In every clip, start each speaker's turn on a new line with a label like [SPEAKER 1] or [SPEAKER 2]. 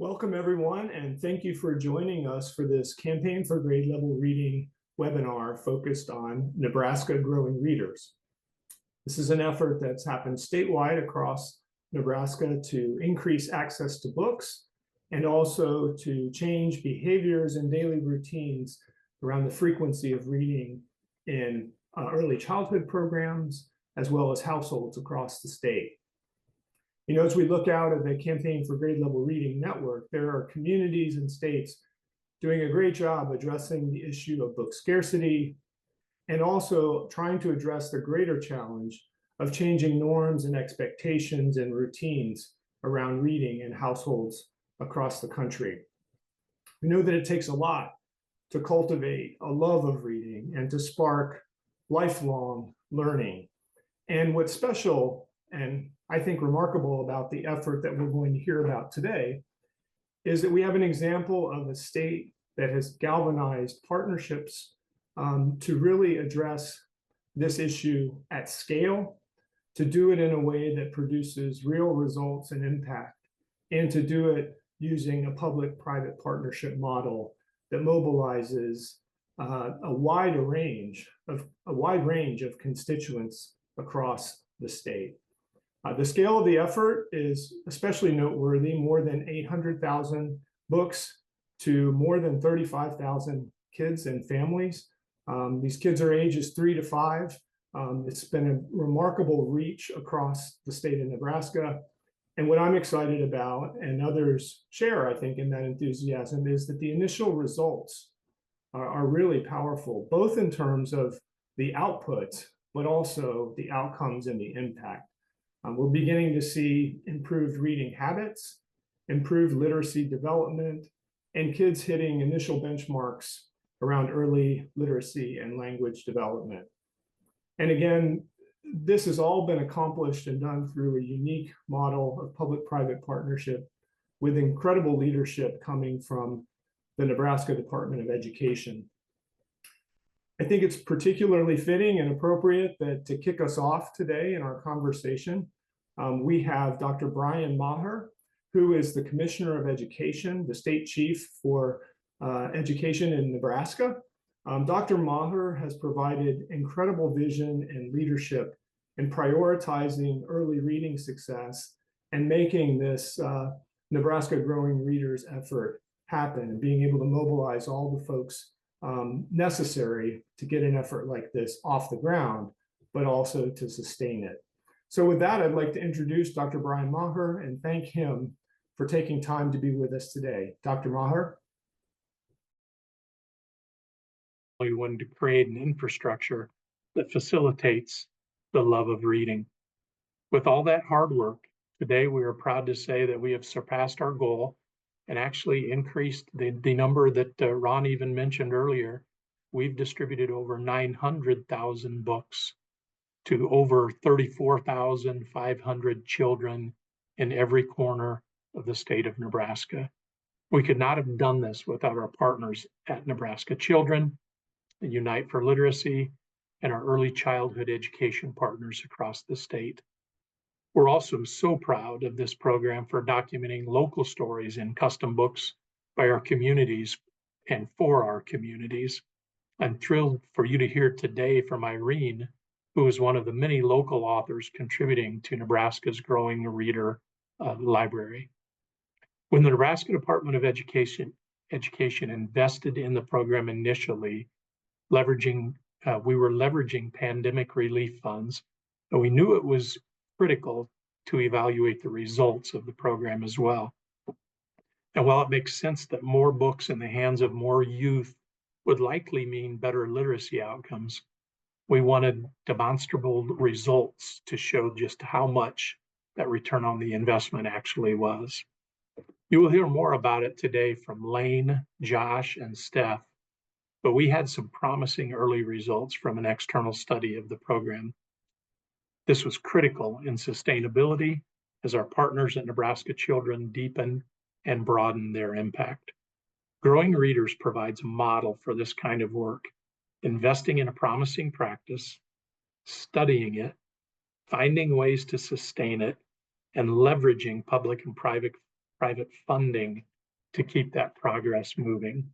[SPEAKER 1] Welcome everyone, and thank you for joining us for this Campaign for Grade Level Reading webinar focused on Nebraska Growing Readers. This is an effort that's happened statewide across Nebraska to increase access to books and also to change behaviors and daily routines around the frequency of reading in early childhood programs as well as households across the state. You know, as we look out at the Campaign for Grade Level Reading network, there are communities and states doing a great job addressing the issue of book scarcity and also trying to address the greater challenge of changing norms and expectations and routines around reading in households across the country. We know that it takes a lot to cultivate a love of reading and to spark lifelong learning. And what's special and I think remarkable about the effort that we're going to hear about today is that we have an example of a state that has galvanized partnerships to really address this issue at scale, to do it in a way that produces real results and impact, and to do it using a public-private partnership model that mobilizes a wide range of constituents across the state. The scale of the effort is especially noteworthy: more than 800,000 books to more than 35,000 kids and families. These kids are ages 3 to 5. It's been a remarkable reach across the state of Nebraska. And what I'm excited about, and others share, I think, in that enthusiasm, is that the initial results are really powerful, both in terms of the output, but also the outcomes and the impact. We're beginning to see improved reading habits, improved literacy development, and kids hitting initial benchmarks around early literacy and language development. And again, this has all been accomplished and done through a unique model of public-private partnership with incredible leadership coming from the Nebraska Department of Education. I think it's particularly fitting and appropriate that to kick us off today in our conversation, we have Dr. Brian Maher, who is the Commissioner of Education, the state chief for education in Nebraska. Dr. Maher has provided incredible vision and leadership in prioritizing early reading success and making this Nebraska Growing Readers effort happen, and being able to mobilize all the folks necessary to get an effort like this off the ground, but also to sustain it. So with that, I'd like to introduce Dr. Brian Maher and thank him for taking time to be with us today. Dr. Maher.
[SPEAKER 2] We wanted to create an infrastructure that facilitates the love of reading. With all that hard work, today we are proud to say that we have surpassed our goal and actually increased the number that Ron even mentioned earlier. We've distributed over 900,000 books to over 34,500 children in every corner of the state of Nebraska. We could not have done this without our partners at Nebraska Children, Unite for Literacy, and our early childhood education partners across the state. We're also so proud of this program for documenting local stories in custom books by our communities and for our communities. I'm thrilled for you to hear today from Irene, who is one of the many local authors contributing to Nebraska's Growing Reader library. When the Nebraska Department of Education invested in the program initially, we were leveraging pandemic relief funds, and we knew it was critical to evaluate the results of the program as well. And while it makes sense that more books in the hands of more youth would likely mean better literacy outcomes, we wanted demonstrable results to show just how much that return on the investment actually was. You will hear more about it today from Lane, Josh, and Steph, but we had some promising early results from an external study of the program. This was critical in sustainability as our partners at Nebraska Children deepen and broaden their impact. Growing Readers provides a model for this kind of work, investing in a promising practice, studying it, finding ways to sustain it, and leveraging public and private funding to keep that progress moving.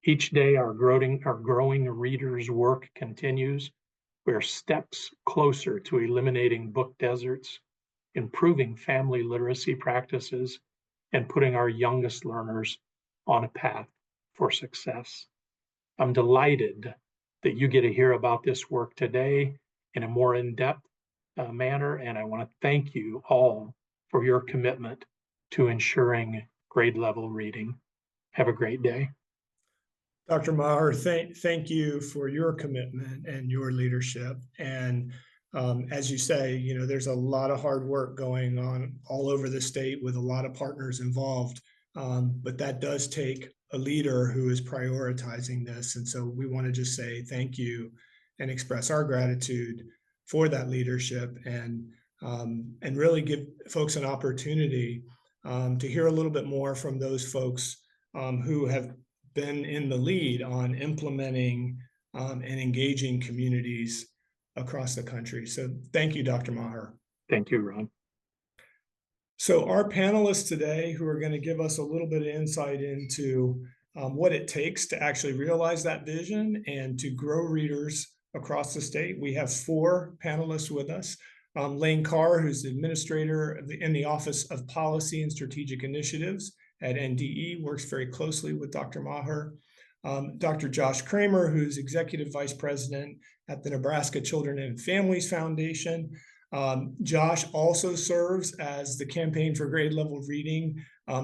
[SPEAKER 2] Each day, our growing readers' work continues. We're steps closer to eliminating book deserts, improving family literacy practices, and putting our youngest learners on a path for success. I'm delighted that you get to hear about this work today in a more in-depth manner, and I want to thank you all for your commitment to ensuring grade level reading. Have a great day.
[SPEAKER 1] Dr. Maher, thank you for your commitment and your leadership. And as you say, you know, there's a lot of hard work going on all over the state with a lot of partners involved. But that does take a leader who is prioritizing this. And so we want to just say thank you and express our gratitude for that leadership, and really give folks an opportunity to hear a little bit more from those folks who have been in the lead on implementing and engaging communities across the country. So thank you, Dr. Maher.
[SPEAKER 2] Thank you, Ron.
[SPEAKER 1] So our panelists today, who are going to give us a little bit of insight into what it takes to actually realize that vision and to grow readers across the state. We have 4 panelists with us. Lane Carr, who's the administrator in the Office of Policy and Strategic Initiatives at NDE, works very closely with Dr. Maher. Dr. Josh Cramer, who's Executive Vice President at the Nebraska Children and Families Foundation. Josh also serves as the Campaign for Grade Level Reading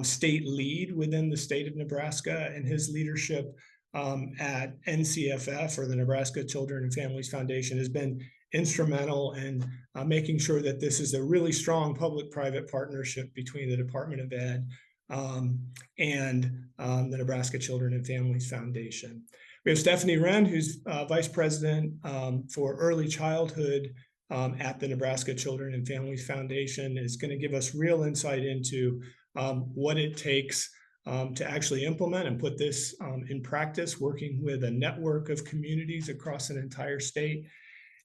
[SPEAKER 1] state lead within the state of Nebraska, and his leadership at NCFF, or the Nebraska Children and Families Foundation, has been instrumental in making sure that this is a really strong public-private partnership between the Department of Ed and the Nebraska Children and Families Foundation. We have Stephanie Wren, who's Vice President for Early Childhood at the Nebraska Children and Families Foundation, is going to give us real insight into what it takes to actually implement and put this in practice, working with a network of communities across an entire state.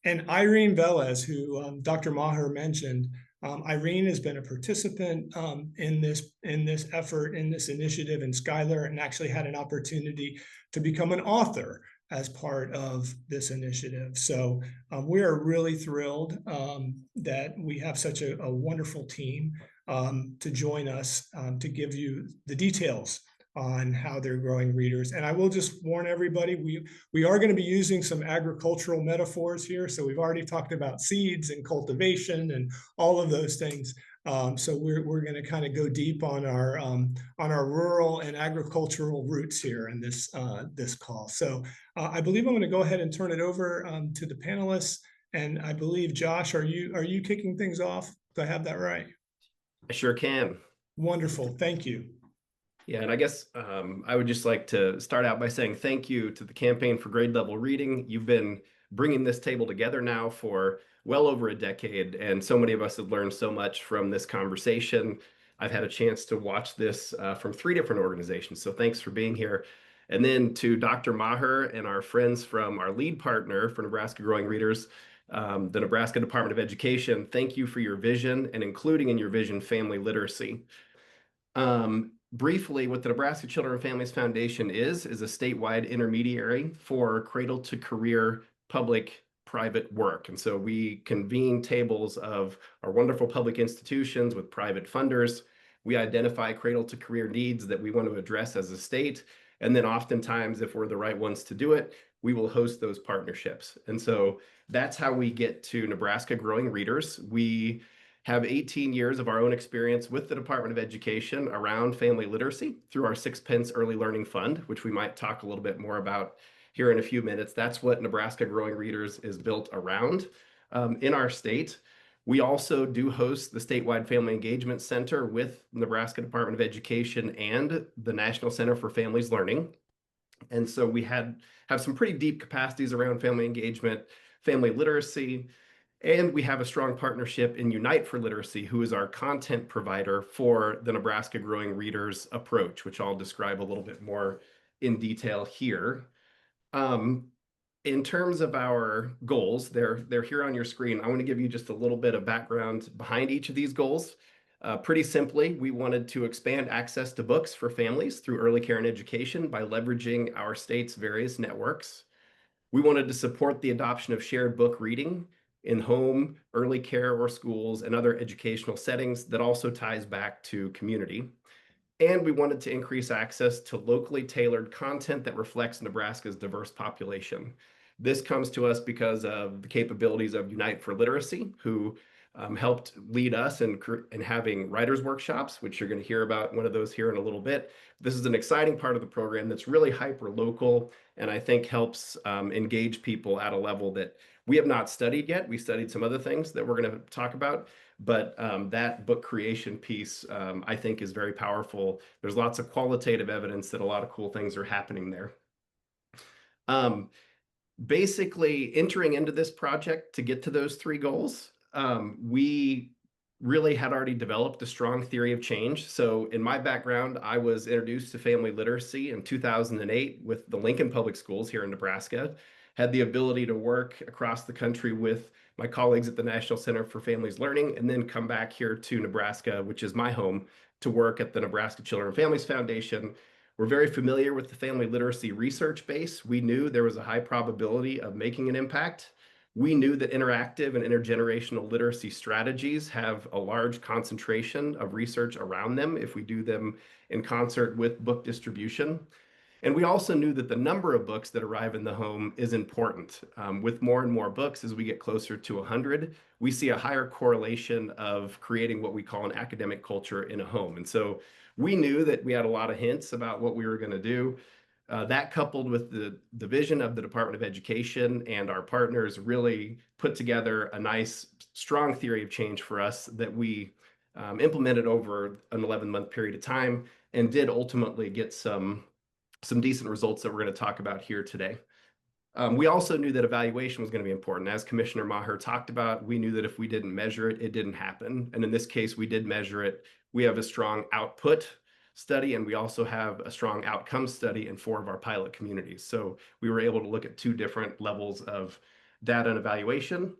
[SPEAKER 1] And Irene Velez, who Dr. Maher mentioned. Irene has been a participant in this effort, in this initiative in Schuyler, and actually had an opportunity to become an author as part of this initiative. So we are really thrilled that we have such a wonderful team to join us to give you the details on how they're growing readers. And I will just warn everybody, we are going to be using some agricultural metaphors here. So we've already talked about seeds and cultivation and all of those things. So we're going to kind of go deep on our rural and agricultural roots here in this call. So I believe I'm going to go ahead and turn it over to the panelists. And I believe, Josh, are you kicking things off? Do I have that right?
[SPEAKER 3] I sure can.
[SPEAKER 1] Wonderful. Thank you.
[SPEAKER 3] Yeah, and I guess I would just like to start out by saying thank you to the Campaign for Grade Level Reading. You've been bringing this table together now for well over a decade, and so many of us have learned so much from this conversation. I've had a chance to watch this from 3 different organizations, so thanks for being here. And then to Dr. Maher and our friends from our lead partner for Nebraska Growing Readers, the Nebraska Department of Education, thank you for your vision, and including in your vision family literacy. Briefly, what the Nebraska Children and Families Foundation is a statewide intermediary for cradle to career public-private work. And so we convene tables of our wonderful public institutions with private funders. We identify cradle to career needs that we want to address as a state. And then oftentimes, if we're the right ones to do it, we will host those partnerships. And so that's how we get to Nebraska Growing Readers. We have 18 years of our own experience with the Department of Education around family literacy through our 6 Pence Early Learning Fund, which we might talk a little bit more about here in a few minutes. That's what Nebraska Growing Readers is built around in our state. We also do host the Statewide Family Engagement Center with Nebraska Department of Education and the National Center for Families Learning. And so we have some pretty deep capacities around family engagement, family literacy, and we have a strong partnership in Unite for Literacy, who is our content provider for the Nebraska Growing Readers approach, which I'll describe a little bit more in detail here. In terms of our goals, they're here on your screen. I want to give you just a little bit of background behind each of these goals. Pretty simply, we wanted to expand access to books for families through early care and education by leveraging our state's various networks. We wanted to support the adoption of shared book reading in home, early care, or schools and other educational settings that also ties back to community. And we wanted to increase access to locally tailored content that reflects Nebraska's diverse population. This comes to us because of the capabilities of Unite for Literacy, who helped lead us in having writers' workshops, which you're going to hear about one of those here in a little bit. This is an exciting part of the program that's really hyper-local, and I think helps engage people at a level that we have not studied yet. We studied some other things that we're going to talk about, but that book creation piece, I think, is very powerful. There's lots of qualitative evidence that a lot of cool things are happening there. Basically, entering into this project to get to those three goals, we really had already developed a strong theory of change. So in my background, I was introduced to family literacy in 2008 with the Lincoln Public Schools here in Nebraska, had the ability to work across the country with my colleagues at the National Center for Families Learning, and then come back here to Nebraska, which is my home, to work at the Nebraska Children and Families Foundation. We're very familiar with the family literacy research base. We knew there was a high probability of making an impact. We knew that interactive and intergenerational literacy strategies have a large concentration of research around them if we do them in concert with book distribution. And we also knew that the number of books that arrive in the home is important. With more and more books, as we get closer to 100, we see a higher correlation of creating what we call an academic culture in a home. And so we knew that we had a lot of hints about what we were going to do. That coupled with the vision of the Department of Education and our partners really put together a nice, strong theory of change for us that we implemented over an 11-month period of time and did ultimately get some decent results that we're going to talk about here today. We also knew that evaluation was going to be important. As Commissioner Maher talked about, we knew that if we didn't measure it, it didn't happen. And in this case, we did measure it. We have a strong output study, and we also have a strong outcome study in 4 of our pilot communities. So we were able to look at 2 different levels of data and evaluation.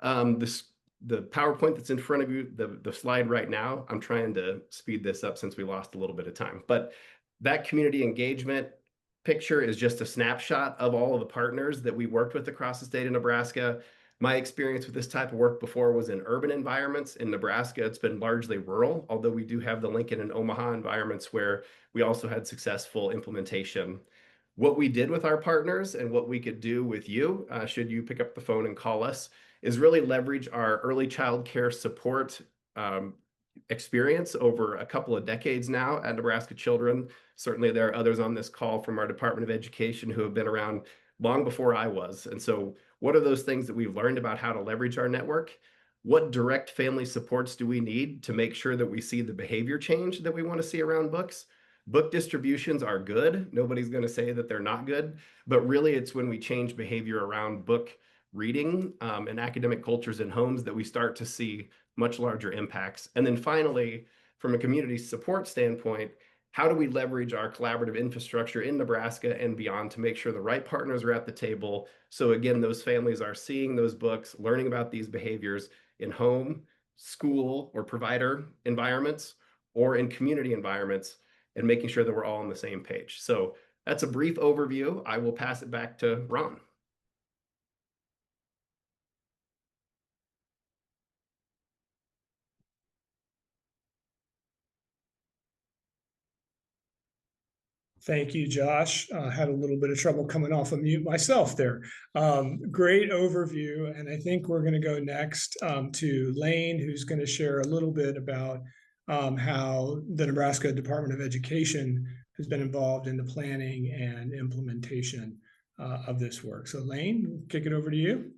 [SPEAKER 3] The PowerPoint that's in front of you, the slide right now, I'm trying to speed this up since we lost a little bit of time, but that community engagement picture is just a snapshot of all of the partners that we worked with across the state of Nebraska. My experience with this type of work before was in urban environments. In Nebraska, it's been largely rural, although we do have the Lincoln and Omaha environments where we also had successful implementation. What we did with our partners and what we could do with you, should you pick up the phone and call us, is really leverage our early child care support experience over a couple of decades now at Nebraska Children. Certainly there are others on this call from our Department of Education who have been around long before I was. And so what are those things that we've learned about how to leverage our network? What direct family supports do we need to make sure that we see the behavior change that we want to see around books? Book distributions are good. Nobody's going to say that they're not good, but really it's when we change behavior around book reading and academic cultures in homes that we start to see much larger impacts. And then finally, from a community support standpoint, how do we leverage our collaborative infrastructure in Nebraska and beyond to make sure the right partners are at the table? So again, those families are seeing those books, learning about these behaviors in home, school, or provider environments, or in community environments, and making sure that we're all on the same page. So that's a brief overview. I will pass it back to Ron.
[SPEAKER 1] Thank you, Josh. Had a little bit of trouble coming off of mute myself there. Great overview. And I think we're going to go next to Lane, who's going to share a little bit about how the Nebraska Department of Education has been involved in the planning and implementation of this work. So Lane, kick it over to you.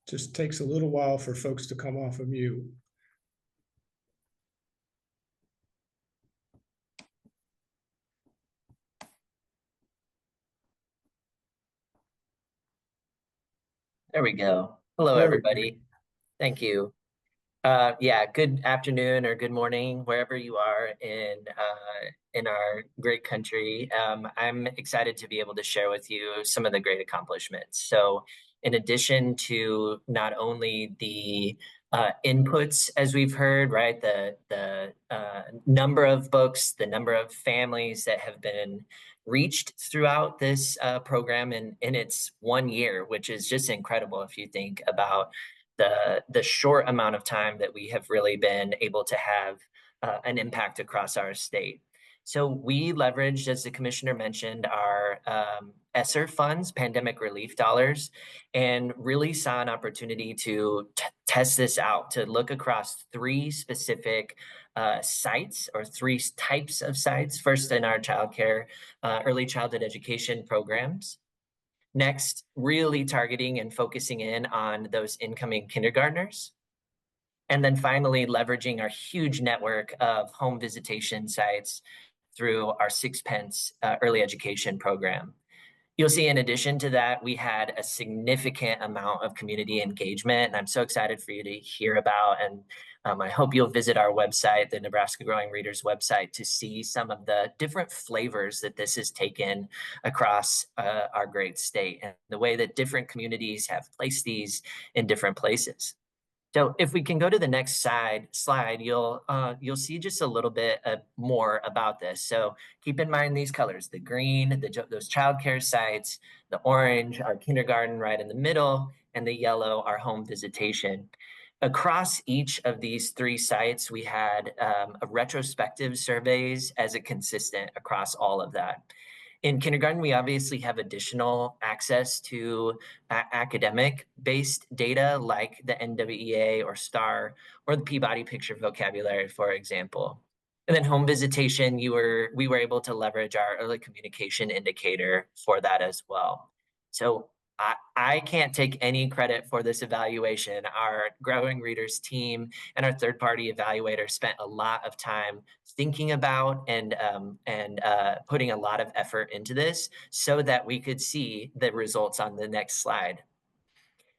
[SPEAKER 1] Just takes a little while for folks to come off of mute.
[SPEAKER 4] There we go. Hello, everybody. Thank you. Yeah, good afternoon or good morning, wherever you are in our great country. I'm excited to be able to share with you some of the great accomplishments. So, in addition to not only the inputs, as we've heard, right, the number of books, the number of families that have been reached throughout this program in its 1 year, which is just incredible if you think about the short amount of time that we have really been able to have an impact across our state. So we leveraged, as the commissioner mentioned, our ESSER funds, pandemic relief dollars, and really saw an opportunity to test this out, to look across three specific sites or three types of sites. First, in our childcare, early childhood education programs. Next, really targeting and focusing in on those incoming kindergartners. And then finally, leveraging our huge network of home visitation sites through our Sixpence early education program. You'll see in addition to that, we had a significant amount of community engagement, and I'm so excited for you to hear about. And I hope you'll visit our website, the Nebraska Growing Readers website, to see some of the different flavors that this has taken across our great state and the way that different communities have placed these in different places. So if we can go to the next slide, you'll see just a little bit more about this. So keep in mind these colors: the green, those childcare sites, the orange, our kindergarten right in the middle, and the yellow, our home visitation. Across each of these three sites, we had a retrospective surveys as a consistent across all of that. In kindergarten, we obviously have additional access to academic-based data like the NWEA or STAR or the Peabody Picture Vocabulary, for example. And then home visitation, we were able to leverage our early communication indicator for that as well. So I can't take any credit for this evaluation. Our Growing Readers team and our third-party evaluator spent a lot of time thinking about and putting a lot of effort into this so that we could see the results on the next slide.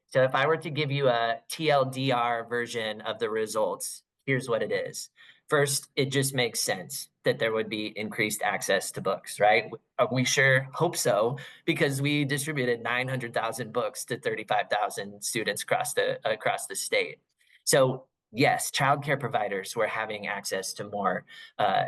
[SPEAKER 4] So if I were to give you a TLDR version of the results, here's what it is. First, it just makes sense that there would be increased access to books, right? We sure hope so, because we distributed 900,000 books to 35,000 students across the state. So yes, childcare providers were having access to more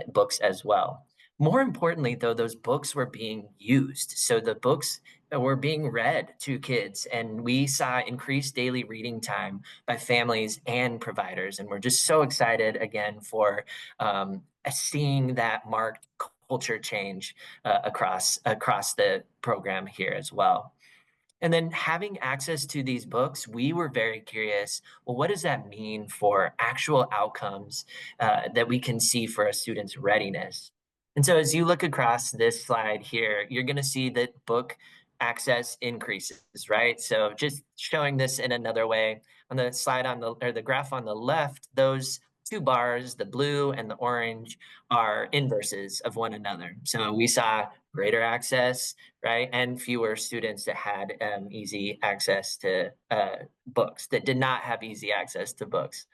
[SPEAKER 4] books as well. More importantly, though, those books were being used. So the books were being read to kids, and we saw increased daily reading time by families and providers. And we're just so excited again for seeing that marked culture change across the program here as well. And then having access to these books, we were very curious, well, what does that mean for actual outcomes that we can see for a student's readiness? And so as you look across this slide here, you're going to see that book access increases, right? So just showing this in another way, on the slide or the graph on the left, those two bars, the blue and the orange, are inverses of one another. So we saw greater access, right, and fewer students that had easy access to books, that did not have easy access to books.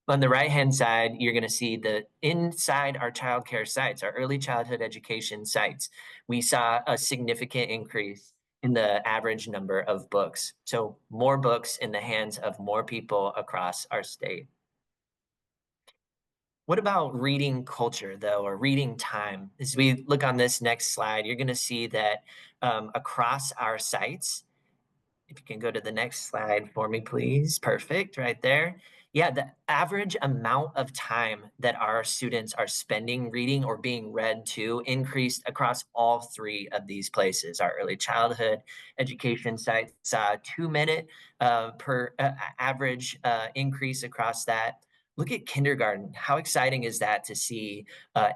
[SPEAKER 4] On the right-hand side, you're going to see that inside our childcare sites, our early childhood education sites, we saw a significant increase in the average number of books. So more books in the hands of more people across our state. What about reading culture, though, or reading time? As we look on this next slide, you're going to see that across our sites, if you can go to the next slide for me, please. Perfect, right there. Yeah, the average amount of time that our students are spending reading or being read to increased across all three of these places. Our early childhood education sites saw a 2-minute per average increase across that. Look at kindergarten. How exciting is that to see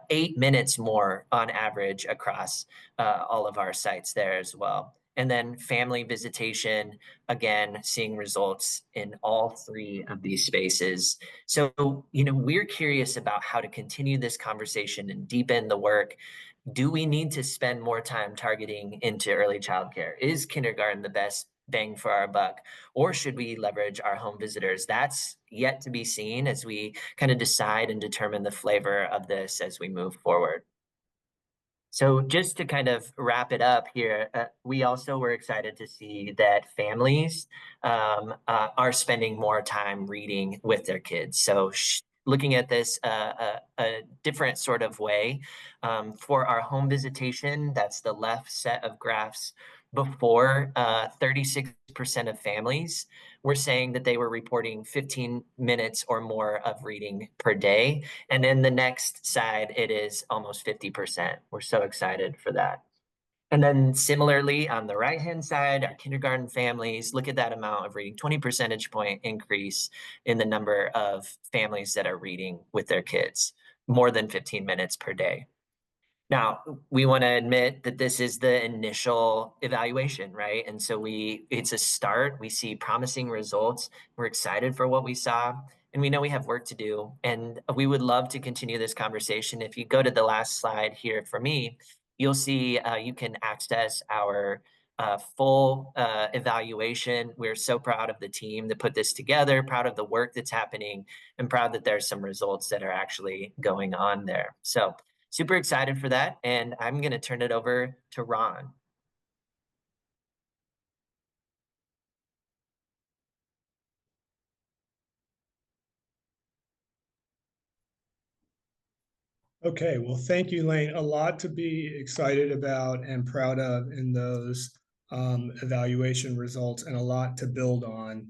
[SPEAKER 4] 8 minutes more on average across all of our sites there as well. And then family visitation, again, seeing results in all three of these spaces. So, we're curious about how to continue this conversation and deepen the work. Do we need to spend more time targeting into early childcare? Is kindergarten the bang for our buck? Or should we leverage our home visitors? That's yet to be seen as we kind of decide and determine the flavor of this as we move forward. So just to kind of wrap it up here, we also were excited to see that families are spending more time reading with their kids. So looking at this a different sort of way, for our home visitation, that's the left set of graphs. Before, 36% of families were saying that they were reporting 15 minutes or more of reading per day. And then the next side, it is almost 50%. We're so excited for that. And then similarly, on the right-hand side, our kindergarten families, look at that amount of reading, 20 percentage point increase in the number of families that are reading with their kids, more than 15 minutes per day. Now, we want to admit that this is the initial evaluation, right? And so it's a start. We see promising results. We're excited for what we saw, and we know we have work to do. And we would love to continue this conversation. If you go to the last slide here for me, you'll see you can access our full evaluation. We're so proud of the team that put this together, proud of the work that's happening, and proud that there's some results that are actually going on there. So super excited for that. And I'm going to turn it over to Ron.
[SPEAKER 1] Okay, well, thank you, Lane. A lot to be excited about and proud of in those evaluation results, and a lot to build on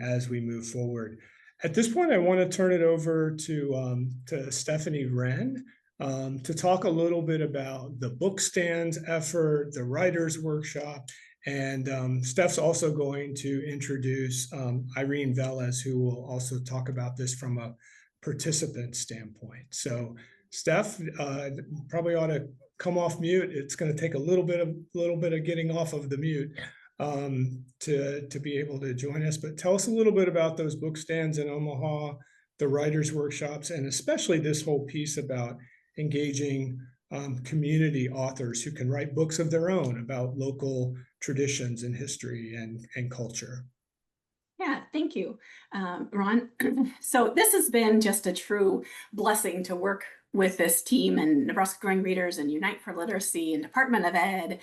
[SPEAKER 1] as we move forward. At this point, I want to turn it over to Stephanie Wren to talk a little bit about the book stands effort, the writers workshop, and Steph's also going to introduce Irene Velez, who will also talk about this from a participant standpoint. So Steph, probably ought to come off mute. It's going to take a little bit of getting off of the mute to be able to join us. But tell us a little bit about those book stands in Omaha, the writers' workshops, and especially this whole piece about engaging community authors who can write books of their own about local traditions and history and culture.
[SPEAKER 5] Yeah, thank you, Ron. So this has been just a true blessing to work with this team and Nebraska Growing Readers and Unite for Literacy and Department of Ed,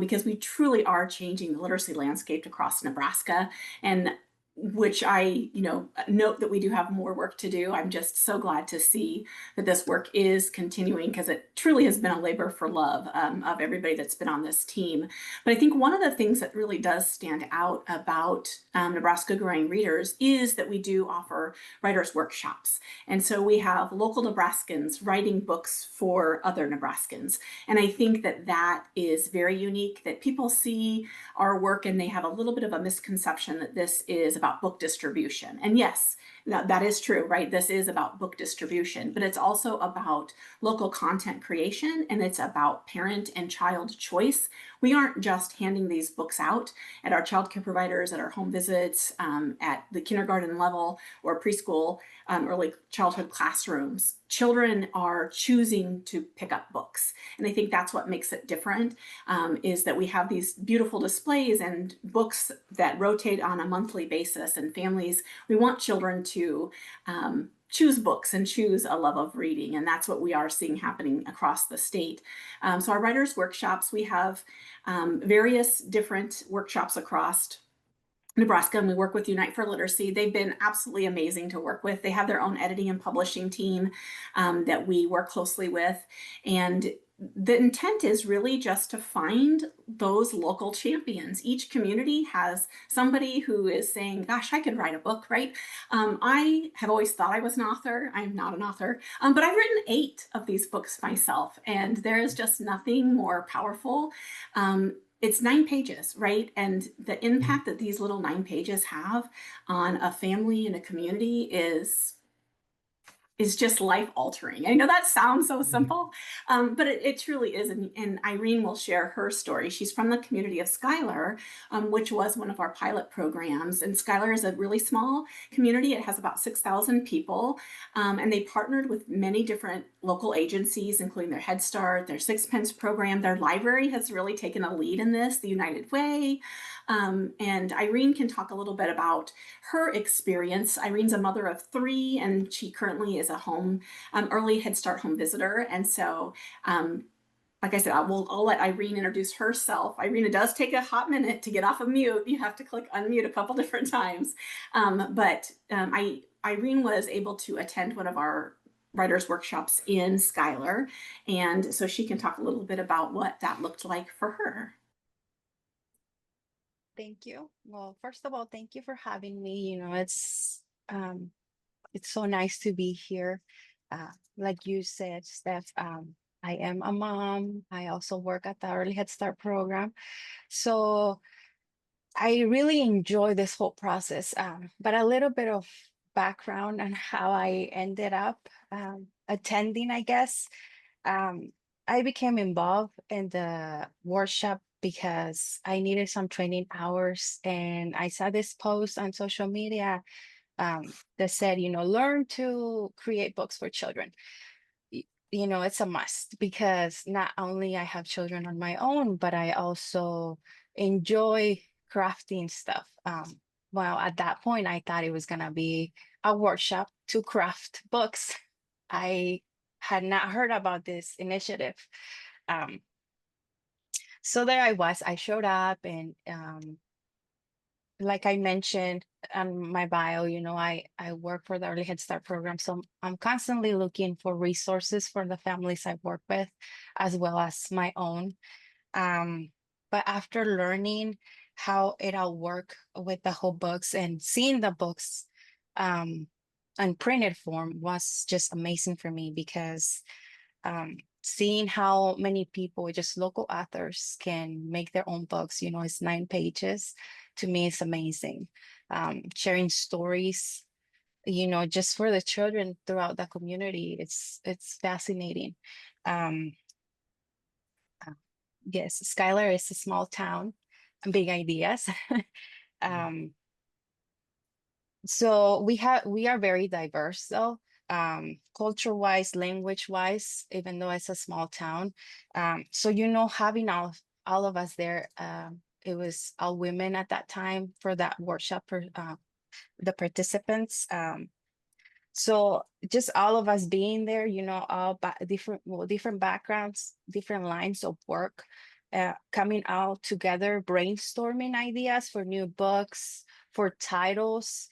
[SPEAKER 5] because we truly are changing the literacy landscape across Nebraska. And which I, note that we do have more work to do. I'm just so glad to see that this work is continuing, because it truly has been a labor for love of everybody that's been on this team. But I think one of the things that really does stand out about Nebraska Growing Readers is that we do offer writers' workshops. And so we have local Nebraskans writing books for other Nebraskans. And I think that that is very unique, that people see our work and they have a little bit of a misconception that this is about book distribution. And yes, that is true, right? This is about book distribution, but it's also about local content creation, and it's about parent and child choice. We aren't just handing these books out at our childcare providers, at our home visits, at the kindergarten level or preschool, early childhood classrooms. Children are choosing to pick up books. And I think that's what makes it different, is that we have these beautiful displays and books that rotate on a monthly basis, and families, we want children to choose books and choose a love of reading. And that's what we are seeing happening across the state. So our writers' workshops, we have various different workshops across Nebraska, and we work with Unite for Literacy. They've been absolutely amazing to work with. They have their own editing and publishing team that we work closely with. And the intent is really just to find those local champions. Each community has somebody who is saying, gosh, I could write a book, right? I have always thought I was an author. I'm not an author, but I've written 8 of these books myself, and there is just nothing more powerful. It's 9 pages, right? And the impact that these little 9 pages have on a family and a community is is just life altering. I know that sounds so simple, but it truly is. And Irene will share her story. She's from the community of Schuyler, which was one of our pilot programs. And Schuyler is a really small community. It has about 6,000 people. And they partnered with many different local agencies, including their Head Start, their Sixpence program. Their library has really taken a lead in this, the United Way. And Irene can talk a little bit about her experience. Irene's a mother of 3, and she currently is a home early Head Start home visitor. And so, like I said, I'll let Irene introduce herself. Irene, it does take a hot minute to get off of mute. You have to click unmute a couple different times. Irene was able to attend one of our writers workshops in Schuyler, and so she can talk a little bit about what that looked like for her.
[SPEAKER 6] Thank you. Well, first of all, thank you for having me. You know, it's so nice to be here. Like you said, Steph, I am a mom. I also work at the Early Head Start program. So I really enjoy this whole process. But a little bit of background on how I ended up attending, I guess. I became involved in the workshop because I needed some training hours, and I saw this post on social media that said, you know, learn to create books for children. You know, it's a must because not only I have children on my own, but I also enjoy crafting stuff. Well, at that point, I thought it was gonna be a workshop to craft books. I had not heard about this initiative. So there I was. I showed up, and like I mentioned on my bio, you know, I work for the Early Head Start program. So I'm constantly looking for resources for the families I work with, as well as my own. But after learning how it all work with the whole books and seeing the books in printed form was just amazing for me, because seeing how many people, just local authors, can make their own books, you know, it's 9 pages. To me, it's amazing. Sharing stories, you know, just for the children throughout the community, it's fascinating. Yes, Schuyler is a small town, big ideas. So we are very diverse, though, culture wise, language wise, even though it's a small town. So, you know, having all of us there, it was all women at that time for that workshop, for the participants. So just all of us being there, you know, all different backgrounds, different lines of work, coming out together, brainstorming ideas for new books, for titles.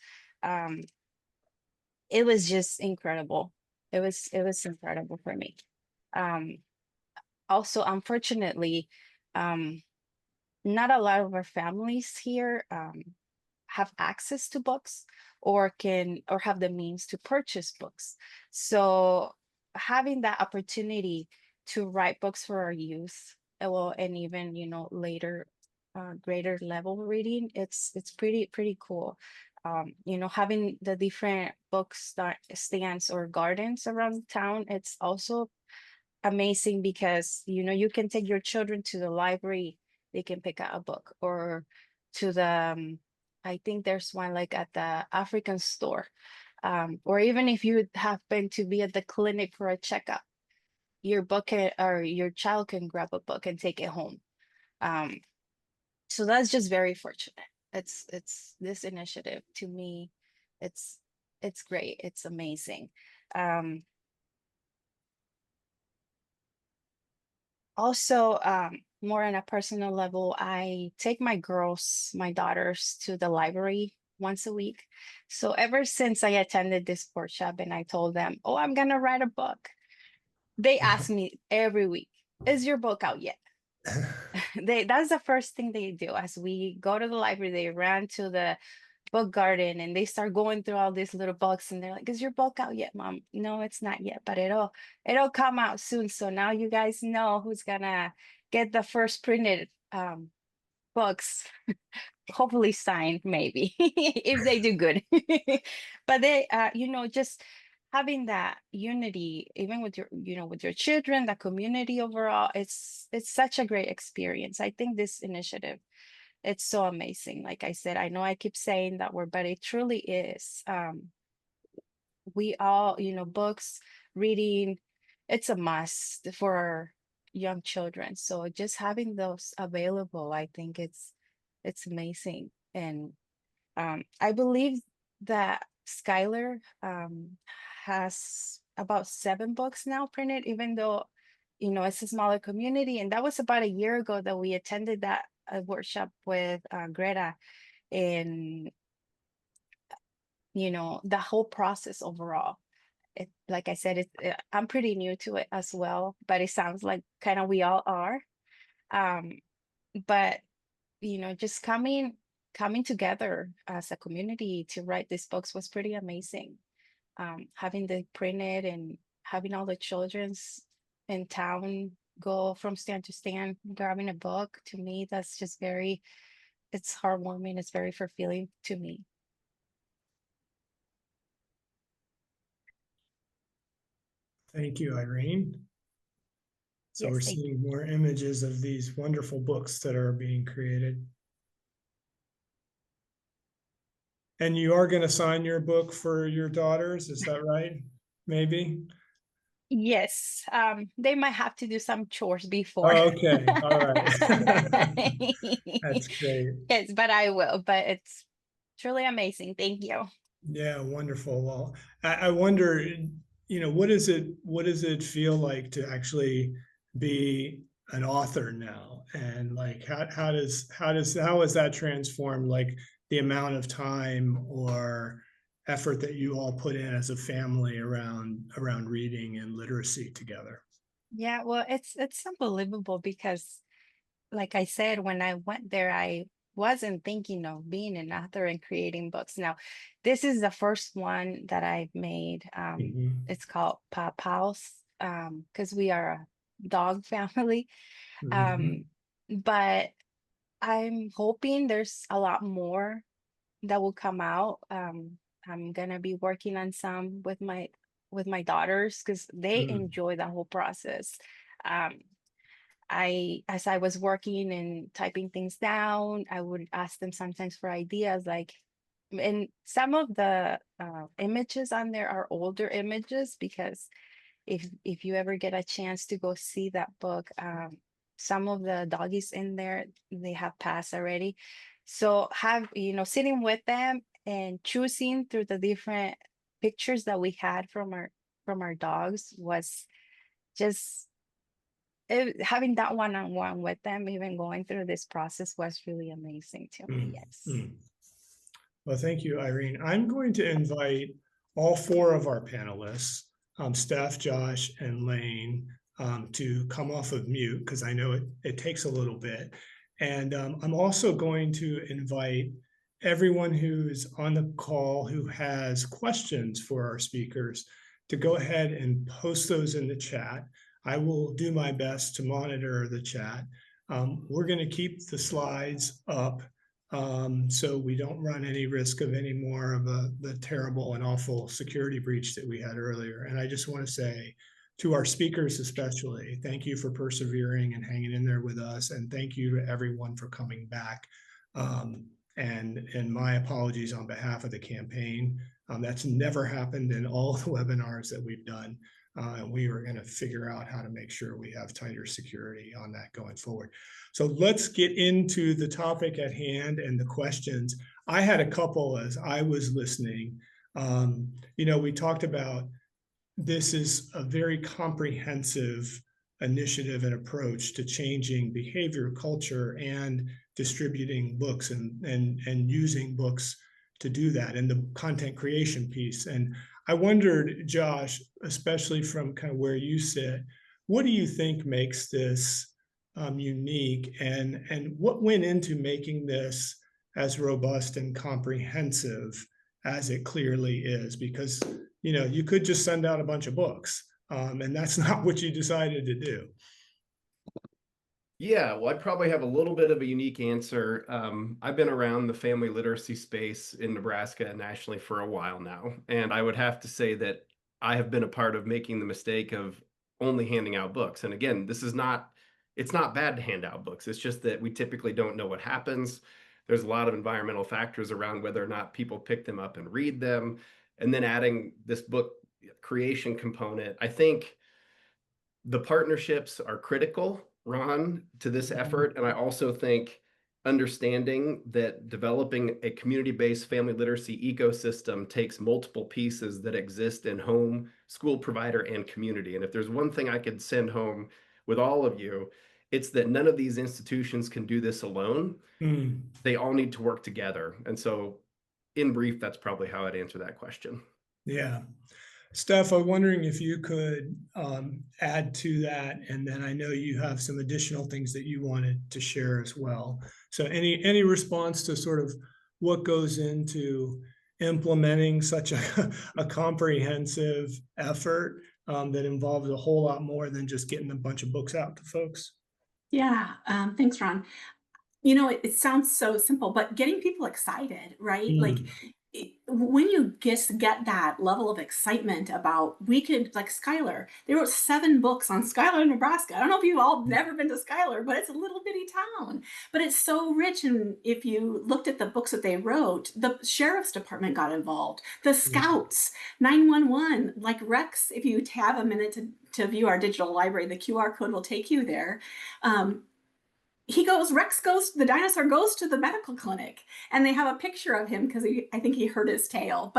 [SPEAKER 6] It was just incredible. It was incredible for me. Also, unfortunately, not a lot of our families here have access to books, or have the means to purchase books. So having that opportunity to write books for our youth, well, and even, you know, later greater level reading, it's pretty cool. You know, having the different stands or gardens around town, it's also amazing, because, you know, you can take your children to the library, they can pick out a book, or to the I think there's one like at the African store, or even if you happen to be at the clinic for a checkup, or your child can grab a book and take it home. So that's just very fortunate. It's this initiative, to me, it's great. It's amazing. Also, more on a personal level, I take my daughters to the library once a week. So ever since I attended this workshop and I told them, oh, I'm gonna write a book, they ask me every week, is your book out yet? That's the first thing they do. As we go to the library, they run to the book garden and they start going through all these little books, and they're like, is your book out yet, Mom? No, it's not yet, but it'll come out soon. So now you guys know who's gonna get the first printed books, hopefully signed, maybe, if they do good. But they, you know, just having that unity, even with your, with your children, the community overall, it's such a great experience. I think this initiative, it's so amazing. Like I said, I know I keep saying that word, but it truly is. We all, books, reading, it's a must for our young children. So just having those available, I think it's amazing. And I believe that Skylar has about 7 books now printed, even though, it's a smaller community. And that was about a year ago that we attended that workshop with Greta. And, the whole process overall. Like I said, I'm pretty new to it as well, but it sounds like kind of we all are. But just coming together as a community to write these books was pretty amazing. Having the printed and having all the children's in town go from stand to stand grabbing a book, to me, that's just it's heartwarming. It's very fulfilling to me.
[SPEAKER 1] Thank you, Irene. So
[SPEAKER 6] Yes,
[SPEAKER 1] we're
[SPEAKER 6] thank
[SPEAKER 1] seeing more images of these wonderful books that are being created. And you are going to sign your book for your daughters, is that right? Maybe?
[SPEAKER 6] Yes, they might have to do some chores before.
[SPEAKER 1] Oh, okay, all right. That's great.
[SPEAKER 6] Yes, but I will. But it's truly amazing. Thank you.
[SPEAKER 1] Yeah, wonderful. Well, I wonder, what does it feel like to actually be an author now? And like, how has that transformed like the amount of time or effort that you all put in as a family around reading and literacy together?
[SPEAKER 6] Yeah, well, it's unbelievable because, like I said, when I went there, I wasn't thinking of being an author and creating books. Now, this is the first one that I've made.
[SPEAKER 1] Mhm.
[SPEAKER 6] It's called Pop House, because we are a dog family.
[SPEAKER 1] Mhm.
[SPEAKER 6] But I'm hoping there's a lot more that will come out. I'm gonna be working on some with my daughters because they
[SPEAKER 1] Mm.
[SPEAKER 6] enjoy the whole process. Um, as I was working and typing things down, I would ask them sometimes for ideas, like, and some of the images on there are older images because if you ever get a chance to go see that book, some of the doggies in there, they have passed already. So sitting with them and choosing through the different pictures that we had from our dogs was just having that one-on-one with them, even going through this process was really amazing to me. Yes.
[SPEAKER 1] Mm. Well, thank you, Irene. I'm going to invite all 4 of our panelists, Steph, Josh, and Lane, to come off of mute because I know it takes a little bit. And I'm also going to invite everyone who's on the call who has questions for our speakers to go ahead and post those in the chat. I will do my best to monitor the chat. We're going to keep the slides up so we don't run any risk of any more of the terrible and awful security breach that we had earlier. And I just want to say to our speakers especially, thank you for persevering and hanging in there with us. And thank you to everyone for coming back. And my apologies on behalf of the campaign. That's never happened in all the webinars that we've done. And we are going to figure out how to make sure we have tighter security on that going forward. So let's get into the topic at hand and the questions. I had a couple as I was listening. We talked about this is a very comprehensive initiative and approach to changing behavior, culture, and distributing books and using books to do that, and the content creation piece. And I wondered, Josh, especially from kind of where you sit, what do you think makes this unique, and what went into making this as robust and comprehensive as it clearly is? Because you could just send out a bunch of books, and that's not what you decided to do.
[SPEAKER 3] Yeah, well, I probably have a little bit of a unique answer. I've been around the family literacy space in Nebraska and nationally for a while now, and I would have to say that I have been a part of making the mistake of only handing out books. And again, it's not bad to hand out books. It's just that we typically don't know what happens. There's a lot of environmental factors around whether or not people pick them up and read them. And then adding this book creation component, I think the partnerships are critical, Ron, to this effort. And I also think understanding that developing a community-based family literacy ecosystem takes multiple pieces that exist in home, school provider, and community. And if there's one thing I could send home with all of you, it's that none of these institutions can do this alone. They all need to work together. And so in brief, that's probably how I'd answer that question.
[SPEAKER 1] Yeah. Steph, I'm wondering if you could add to that, and then I know you have some additional things that you wanted to share as well. So any response to sort of what goes into implementing such a comprehensive effort that involves a whole lot more than just getting a bunch of books out to folks?
[SPEAKER 5] Yeah, thanks, Ron. You know, it sounds so simple, but getting people excited, right? Like when you just get that level of excitement about, we could, like Schuyler, they wrote 7 books on Schuyler, Nebraska. I don't know if you've all never been to Schuyler, but it's a little bitty town, but it's so rich. And if you looked at the books that they wrote, the sheriff's department got involved, the scouts, 911, like Rex, if you have a minute to view our digital library, the QR code will take you there. The dinosaur goes to the medical clinic, and they have a picture of him because I think he hurt his tail.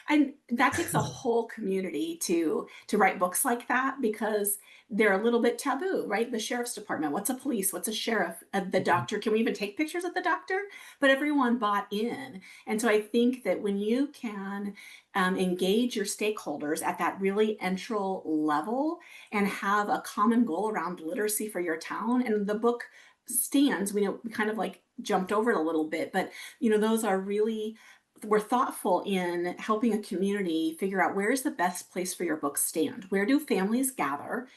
[SPEAKER 5] And that takes a whole community to write books like that, because they're a little bit taboo, right? The sheriff's department, what's a police, what's a sheriff, the doctor, can we even take pictures of the doctor? But everyone bought in. And so I think that when you can engage your stakeholders at that really entral level and have a common goal around literacy for your town, and the book stands, we kind of like jumped over it a little bit, but those are really, we're thoughtful in helping a community figure out where is the best place for your books stand, where do families gather,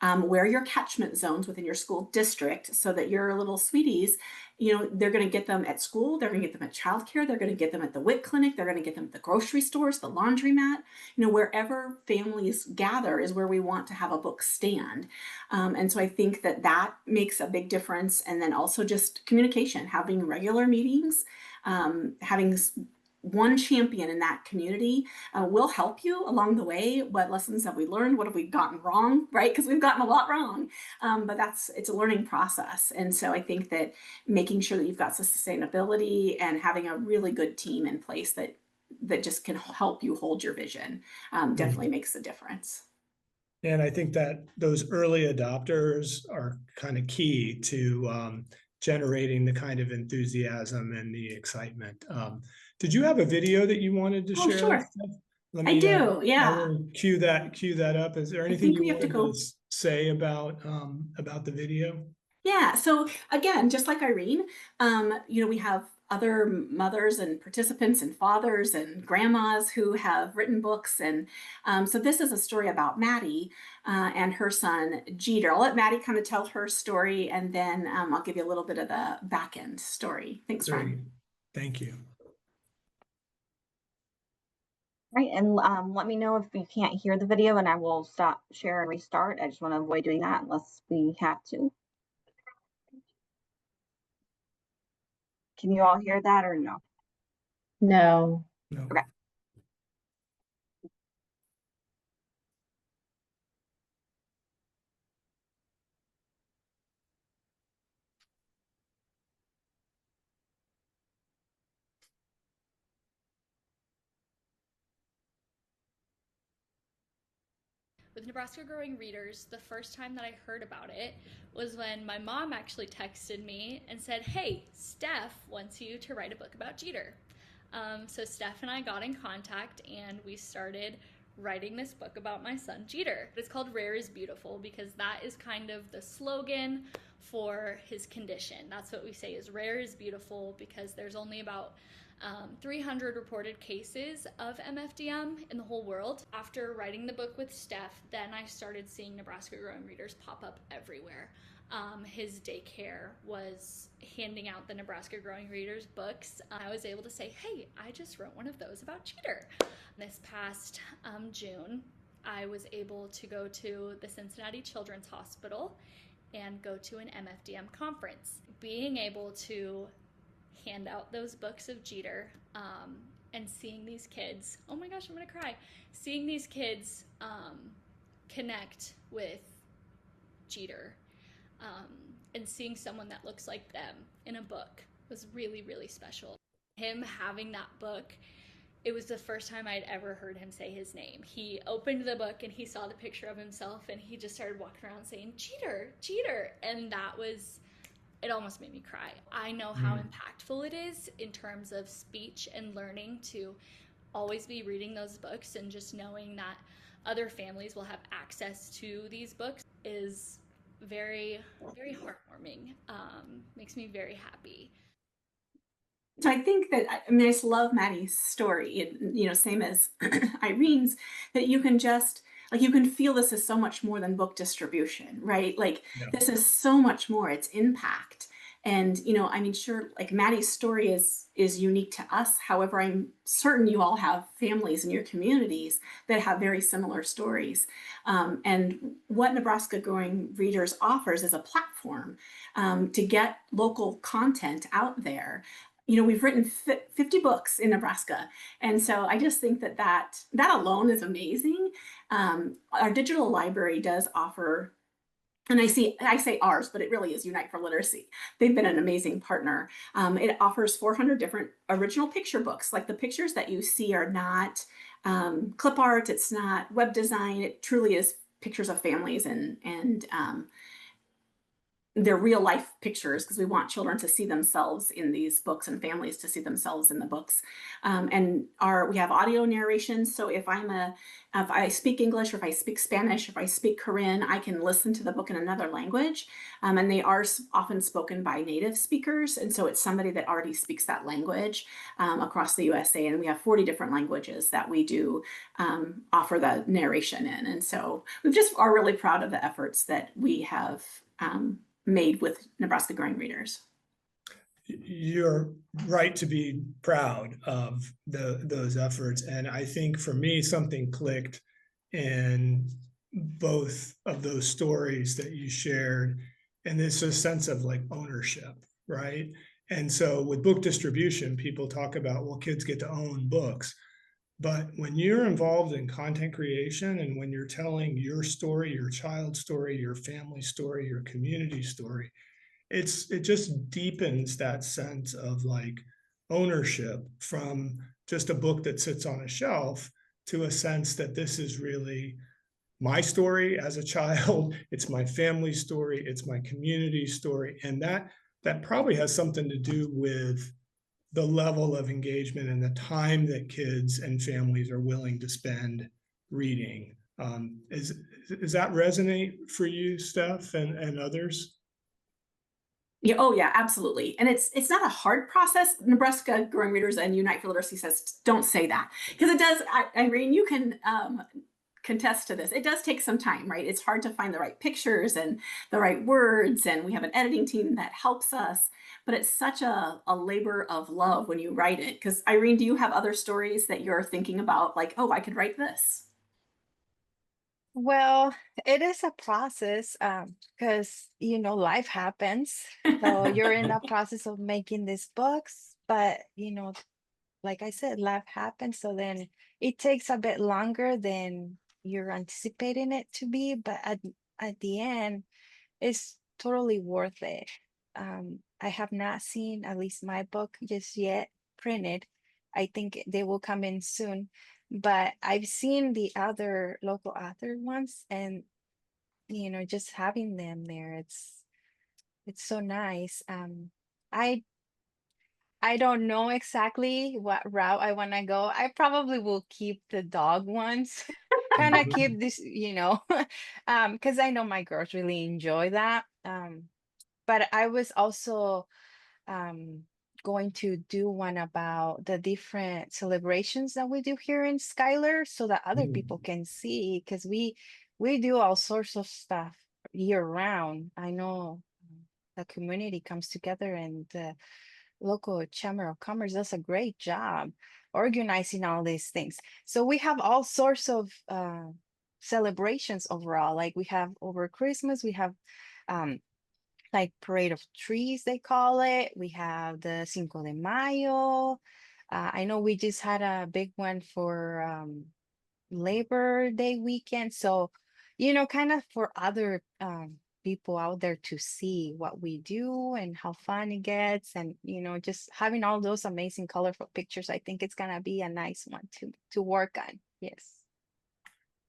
[SPEAKER 5] where are your catchment zones within your school district, so that your little sweeties, they're going to get them at school, they're going to get them at childcare, they're going to get them at the WIC clinic, they're going to get them at the grocery stores, the laundromat, wherever families gather is where we want to have a book stand. And so I think that makes a big difference. And then also just communication, having regular meetings, having one champion in that community will help you along the way. What lessons have we learned? What have we gotten wrong, right? Because we've gotten a lot wrong, but it's a learning process. And so I think that making sure that you've got some sustainability and having a really good team in place that just can help you hold your vision definitely makes a difference.
[SPEAKER 1] And I think that those early adopters are kind of key to generating the kind of enthusiasm and the excitement. Did you have a video that you wanted to share?
[SPEAKER 5] Sure.
[SPEAKER 1] Let
[SPEAKER 5] I
[SPEAKER 1] me,
[SPEAKER 5] do, yeah.
[SPEAKER 1] I will cue that up. Is there anything you wanted to say about the video?
[SPEAKER 5] Yeah, so again, just like Irene, we have other mothers and participants and fathers and grandmas who have written books. And so this is a story about Maddie and her son, Jeter. I'll let Maddie kind of tell her story, and then I'll give you a little bit of the back end story. Thanks, Ron.
[SPEAKER 1] Thank you.
[SPEAKER 7] Right, and let me know if you can't hear the video, and I will stop, share, and restart. I just want to avoid doing that unless we have to. Can you all hear that or no?
[SPEAKER 8] No.
[SPEAKER 7] Okay.
[SPEAKER 9] With Nebraska Growing Readers, the first time that I heard about it was when my mom actually texted me and said, "Hey, Steph wants you to write a book about Jeter." So Steph and I got in contact, and we started writing this book about my son Jeter. It's called Rare is Beautiful because that is kind of the slogan for his condition. That's what we say, is rare is beautiful, because there's only about 300 reported cases of MFDM in the whole world. After writing the book with Steph, then I started seeing Nebraska Growing Readers pop up everywhere. His daycare was handing out the Nebraska Growing Readers books. I was able to say, hey, I just wrote one of those about Jeter. This past June, I was able to go to the Cincinnati Children's Hospital and go to an MFDM conference. Being able to hand out those books of Jeter and seeing these kids, oh my gosh, I'm gonna cry, seeing these kids connect with Jeter and seeing someone that looks like them in a book was really, really special. Him having that book, it was the first time I'd ever heard him say his name. He opened the book and he saw the picture of himself and he just started walking around saying, Jeter, Jeter. And that was, it almost made me cry. I know how impactful it is in terms of speech and learning to always be reading those books, and just knowing that other families will have access to these books is very, very heartwarming. Makes me very happy.
[SPEAKER 5] So I think that, I mean, I just love Maddie's story, same as Irene's, that you can just, like, you can feel this is so much more than book distribution, right? Like, this is so much more, it's impact. And, I mean, sure, like Maddie's story is unique to us. However, I'm certain you all have families in your communities that have very similar stories. And what Nebraska Growing Readers offers is a platform to get local content out there. We've written 50 books in Nebraska. And so I just think that alone is amazing. Our digital library does offer, and I say ours, but it really is Unite for Literacy. They've been an amazing partner. It offers 400 different original picture books. Like, the pictures that you see are not clip art, it's not web design, it truly is pictures of families and they're real life pictures, because we want children to see themselves in these books and families to see themselves in the books. And we have audio narration. So if I speak English, or if I speak Spanish, if I speak Korean, I can listen to the book in another language. And they are often spoken by native speakers. And so it's somebody that already speaks that language across the USA. And we have 40 different languages that we do offer the narration in. And so we just are really proud of the efforts that we have made with Nebraska Growing Readers.
[SPEAKER 1] You're right to be proud of those efforts. And I think for me, something clicked in both of those stories that you shared. And it's a sense of like ownership, right? And so with book distribution, people talk about, well, kids get to own books. But when you're involved in content creation, and when you're telling your story, your child's story, your family story, your community story, it just deepens that sense of like ownership, from just a book that sits on a shelf to a sense that this is really my story as a child. It's my family story. It's my community story. And that probably has something to do with the level of engagement and the time that kids and families are willing to spend reading. Does that resonate for you, Steph, and others?
[SPEAKER 5] Yeah, oh yeah, absolutely. And it's not a hard process. Nebraska Growing Readers and Unite for Literacy says, don't say that. Because it does, Irene, you can contest to this. It does take some time, right? It's hard to find the right pictures and the right words. And we have an editing team that helps us. But it's such a labor of love when you write it. Because Irene, do you have other stories that you're thinking about, like, oh, I could write this?
[SPEAKER 6] Well, it is a process because, life happens. So you're in a process of making these books, but, like I said, life happens. So then it takes a bit longer than you're anticipating it to be. But at the end, it's totally worth it. I have not seen, at least my book just yet, printed. I think they will come in soon. But I've seen the other local author ones, and just having them there, it's so nice. I don't know exactly what route I want to go. I probably will keep the dog ones, kind of keep this, because I know my girls really enjoy that. But I was also going to do one about the different celebrations that we do here in Schuyler, so that other people can see, because we do all sorts of stuff year round. I know the community comes together, and the local Chamber of Commerce does a great job organizing all these things. So we have all sorts of celebrations overall. Like we have over Christmas, we have like Parade of Trees, they call it. We have the Cinco de Mayo. I know we just had a big one for Labor Day weekend. So, you know, kind of for other people out there to see what we do and how fun it gets, and you know, just having all those amazing colorful pictures. I think it's gonna be a nice one to work on. Yes.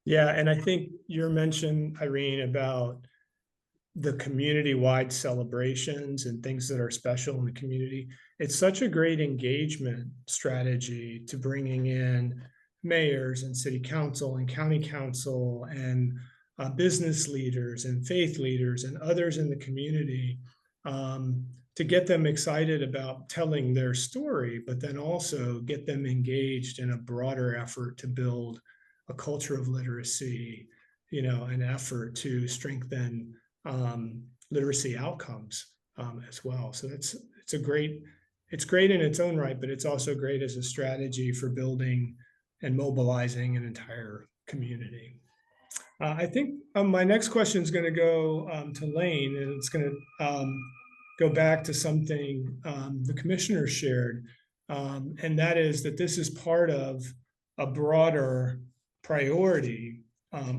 [SPEAKER 1] Yeah, and I think your mention, Irene, about the community-wide celebrations and things that are special in the community. It's such a great engagement strategy to bringing in mayors and city council and county council and business leaders and faith leaders and others in the community, to get them excited about telling their story, but then also get them engaged in a broader effort to build a culture of literacy, you know, an effort to strengthen literacy outcomes as well. So it's great in its own right, but it's also great as a strategy for building and mobilizing an entire community. I think my next question is going to go to Lane, and it's going to go back to something the commissioner shared, and that is that this is part of a broader priority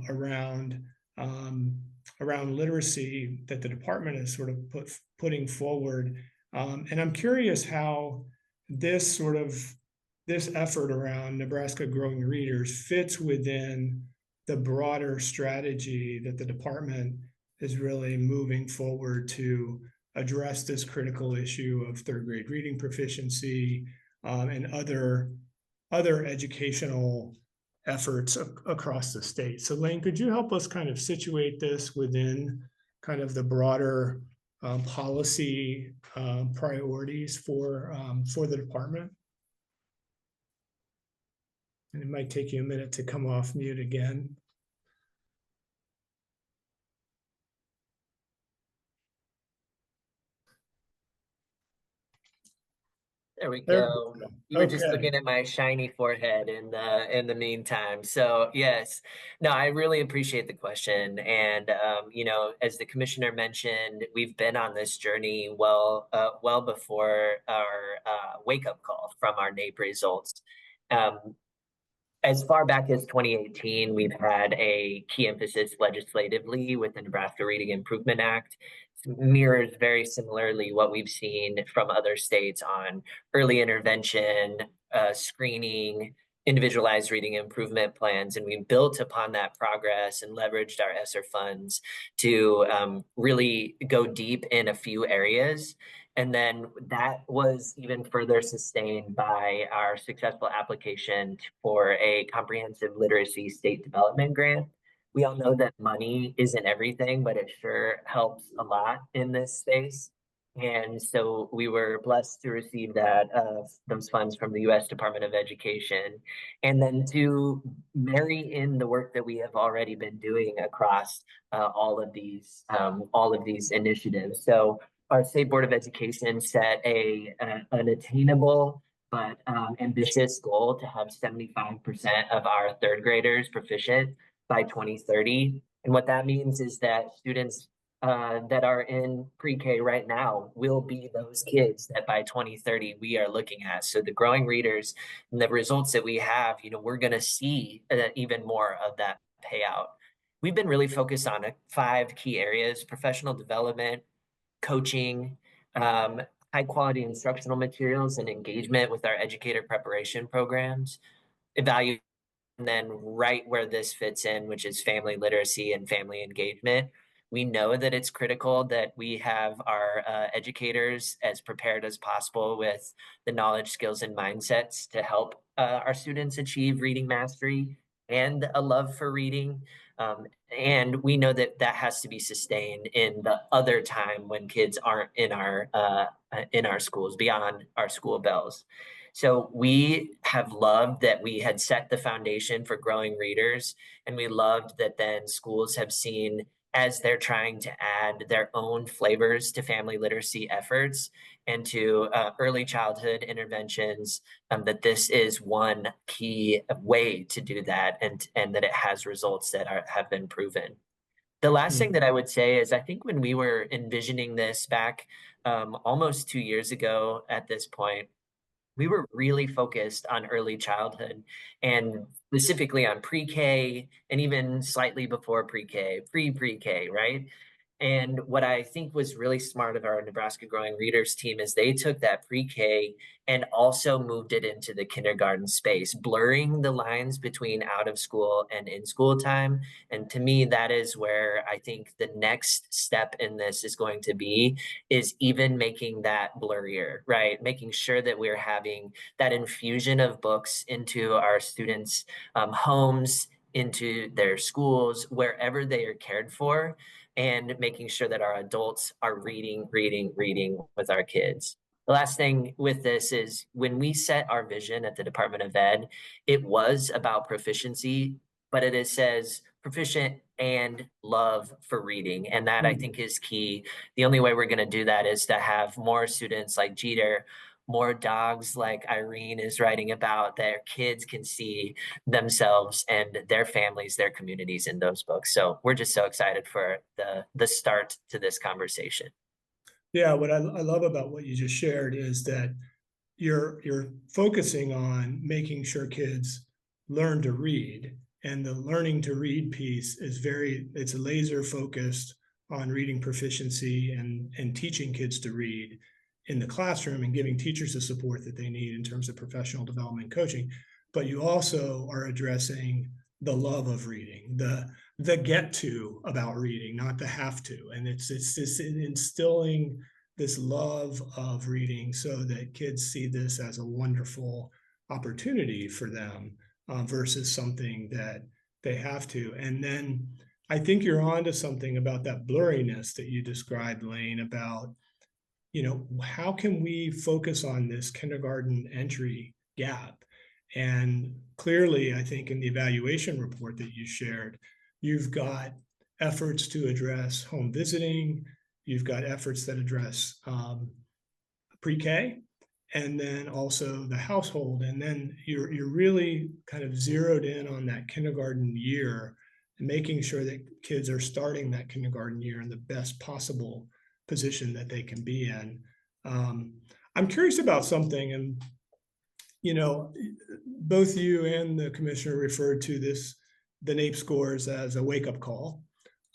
[SPEAKER 1] around literacy that the department is sort of putting forward. And I'm curious how this effort around Nebraska Growing Readers fits within the broader strategy that the department is really moving forward to address this critical issue of third grade reading proficiency and other educational efforts across the state. So Lane, could you help us kind of situate this within kind of the broader policy priorities for the department? And it might take you a minute to come off mute again.
[SPEAKER 4] There we go. You were just
[SPEAKER 1] Okay.
[SPEAKER 4] looking at my shiny forehead in the meantime. So yes, no, I really appreciate the question. And you know, as the commissioner mentioned, we've been on this journey well before our wake-up call from our NAEP results. As far back as 2018, we've had a key emphasis legislatively with the Nebraska Reading Improvement Act. Mirrors very similarly what we've seen from other states on early intervention, screening, individualized reading improvement plans. And we built upon that progress and leveraged our ESSER funds to really go deep in a few areas. And then that was even further sustained by our successful application for a comprehensive literacy state development grant. We all know that money isn't everything, but it sure helps a lot in this space. And so we were blessed to receive those funds from the U.S. Department of Education, and then to marry in the work that we have already been doing across all of these initiatives. So our State Board of Education set an attainable but ambitious goal to have 75% of our third graders proficient by 2030. And what that means is that students that are in pre-K right now will be those kids that by 2030 we are looking at. So the growing readers and the results that we have, you know, we're going to see even more of that payout. We've been really focused on 5 key areas: professional development, coaching, high quality instructional materials, and engagement with our educator preparation programs, evaluate, and then right where this fits in, which is family literacy and family engagement. We know that it's critical that we have our educators as prepared as possible with the knowledge, skills, and mindsets to help our students achieve reading mastery and a love for reading. And we know that that has to be sustained in the other time when kids aren't in our schools, beyond our school bells. So we have loved that we had set the foundation for growing readers, and we loved that then schools have seen as they're trying to add their own flavors to family literacy efforts and to early childhood interventions, that this is one key way to do that, and that it has results that have been proven. The last thing that I would say is I think when we were envisioning this back almost 2 years ago at this point, we were really focused on early childhood and specifically on pre-K and even slightly before pre-K, pre-K, right? And what I think was really smart of our Nebraska Growing Readers team is they took that pre-K and also moved it into the kindergarten space, blurring the lines between out of school and in school time. And to me, that is where I think the next step in this is going to be, is even making that blurrier, right? Making sure that we're having that infusion of books into our students' homes, into their schools, wherever they are cared for, and making sure that our adults are reading with our kids. The last thing with this is when we set our vision at the Department of Ed, it was about proficiency, but it says proficient and love for reading. And that I think is key. The only way we're going to do that is to have more students like Jeter, more dogs like Irene is writing about, their kids can see themselves and their families, their communities in those books. So we're just so excited for the start to this conversation.
[SPEAKER 1] Yeah, what I love about what you just shared is that you're focusing on making sure kids learn to read, and the learning to read piece is it's laser focused on reading proficiency and teaching kids to read in the classroom and giving teachers the support that they need in terms of professional development coaching. But you also are addressing the love of reading, the get to about reading, not the have to. And it's this instilling this love of reading so that kids see this as a wonderful opportunity for them versus something that they have to. And then I think you're onto something about that blurriness that you described, Lane, about, how can we focus on this kindergarten entry gap? And clearly, I think in the evaluation report that you shared, you've got efforts to address home visiting, you've got efforts that address pre-K, and then also the household. And then you're really kind of zeroed in on that kindergarten year and making sure that kids are starting that kindergarten year in the best possible position that they can be in. I'm curious about something, and both you and the commissioner referred to the NAEP scores as a wake-up call.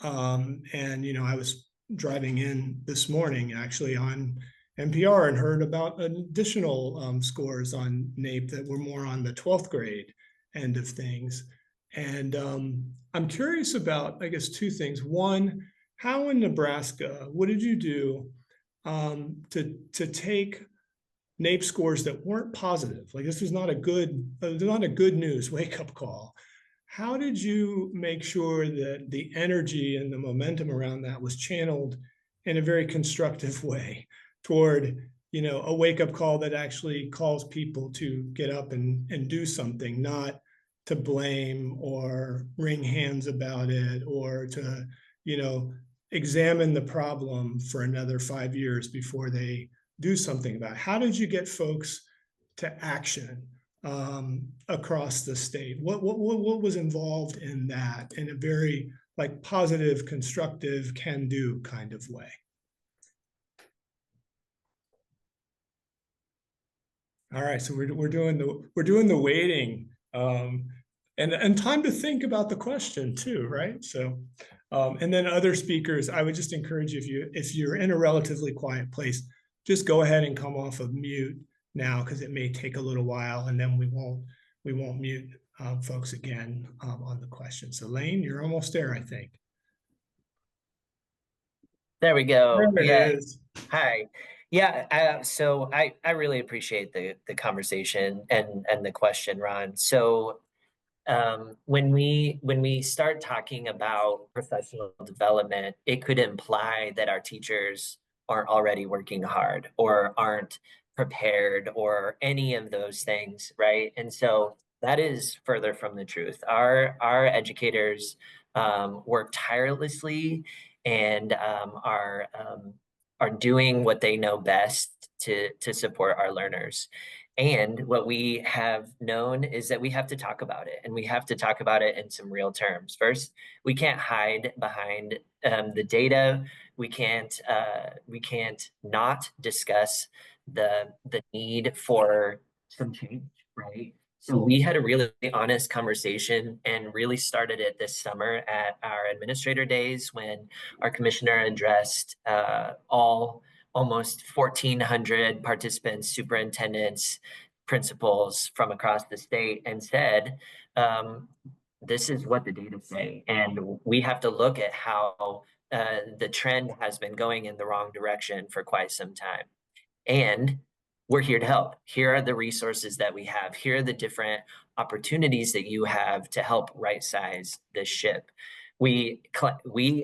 [SPEAKER 1] And I was driving in this morning actually on NPR and heard about additional scores on NAEP that were more on the 12th grade end of things. And I'm curious about, I guess, two things. One, how in Nebraska, what did you do to take NAEP scores that weren't positive? Like, this was not a good news wake-up call. How did you make sure that the energy and the momentum around that was channeled in a very constructive way toward, a wake-up call that actually calls people to get up and do something, not to blame or wring hands about it, or to, examine the problem for another 5 years before they do something about it? How did you get folks to action across the state? What was involved in that in a very positive, constructive, can-do kind of way? All right, so we're doing the waiting and time to think about the question too, right? So and then other speakers, I would just encourage you, if you're in a relatively quiet place, just go ahead and come off of mute now, because it may take a little while, and then we won't mute folks again on the question. So Lane, you're almost there, I think.
[SPEAKER 4] There we go.
[SPEAKER 1] There it is.
[SPEAKER 4] Hi. Yeah, so I really appreciate the conversation and the question, Ron. So when we start talking about professional development, it could imply that our teachers aren't already working hard or aren't prepared or any of those things, right? And so that is further from the truth. Our educators work tirelessly and are doing what they know best to support our learners. And what we have known is that we have to talk about it, and we have to talk about it in some real terms. First, we can't hide behind the data. We can't not discuss the need for some change, right? So we had a really honest conversation and really started it this summer at our administrator days when our commissioner addressed almost 1,400 participants, superintendents, principals from across the state, and said, this is what the data say. And we have to look at how the trend has been going in the wrong direction for quite some time. And we're here to help. Here are the resources that we have. Here are the different opportunities that you have to help right size this ship. We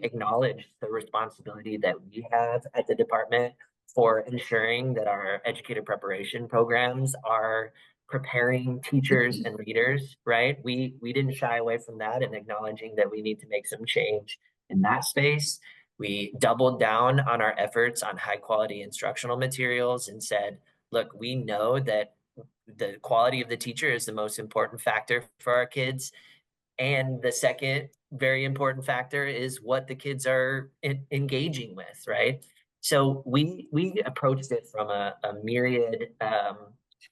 [SPEAKER 4] acknowledge the responsibility that we have at the department for ensuring that our educator preparation programs are preparing teachers and leaders, right? We didn't shy away from that and acknowledging that we need to make some change in that space. We doubled down on our efforts on high quality instructional materials and said, look, we know that the quality of the teacher is the most important factor for our kids. And the second very important factor is what the kids are engaging with, right? So we approached it from a myriad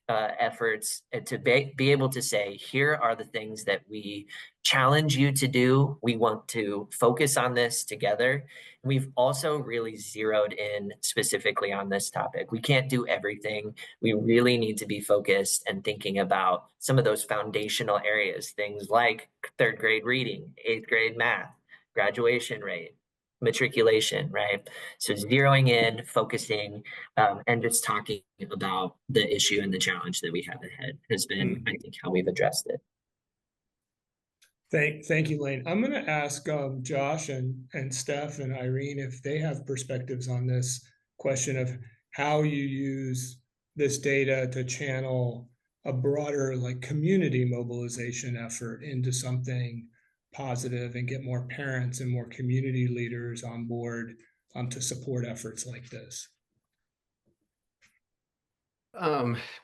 [SPEAKER 4] efforts to be able to say, here are the things that we challenge you to do. We want to focus on this together. We've also really zeroed in specifically on this topic. We can't do everything. We really need to be focused and thinking about some of those foundational areas, things like third grade reading, eighth grade math, graduation rate, matriculation, right? So zeroing in, focusing, and just talking about the issue and the challenge that we have ahead has been, I think, how we've addressed it.
[SPEAKER 1] Thank you, Lane. I'm going to ask Josh and Steph and Irene if they have perspectives on this question of how you use this data to channel a broader like community mobilization effort into something positive and get more parents and more community leaders on board to support efforts like this.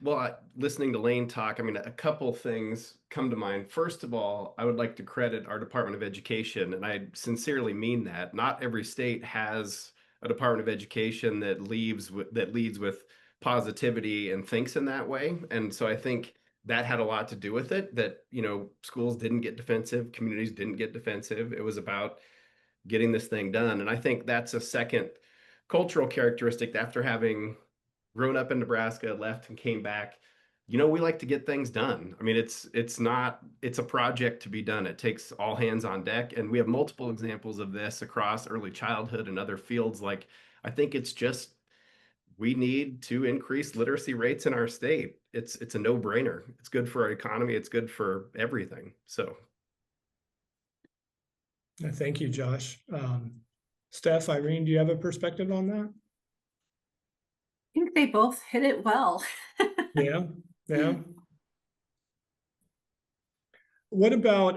[SPEAKER 3] Well, listening to Lane talk, I mean, a couple things come to mind. First of all, I would like to credit our Department of Education, and I sincerely mean that. Not every state has a Department of Education that leads with positivity and thinks in that way. And so I think that had a lot to do with it, that, you know, schools didn't get defensive, communities didn't get defensive. It was about getting this thing done. And I think that's a second cultural characteristic after having grown up in Nebraska, left and came back. You know, we like to get things done. I mean, it's a project to be done. It takes all hands on deck. And we have multiple examples of this across early childhood and other fields. Like, I think it's just, we need to increase literacy rates in our state. It's a no-brainer. It's good for our economy. It's good for everything. So.
[SPEAKER 1] Thank you, Josh. Steph, Irene, do you have a perspective on that?
[SPEAKER 5] I think they both hit it well.
[SPEAKER 1] Yeah. What about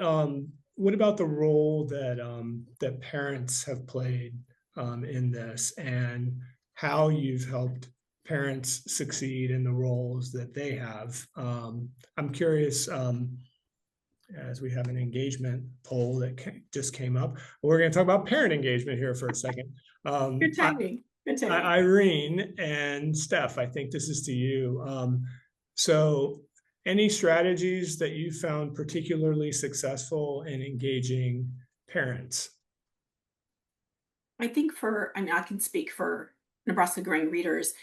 [SPEAKER 1] the role that parents have played in this, and how you've helped parents succeed in the roles that they have? I'm curious, as we have an engagement poll that just came up. We're going to talk about parent engagement here for a second.
[SPEAKER 5] Good timing.
[SPEAKER 1] Irene and Steph, I think this is to you. So any strategies that you found particularly successful in engaging parents?
[SPEAKER 5] I think I can speak for Nebraska Growing Readers,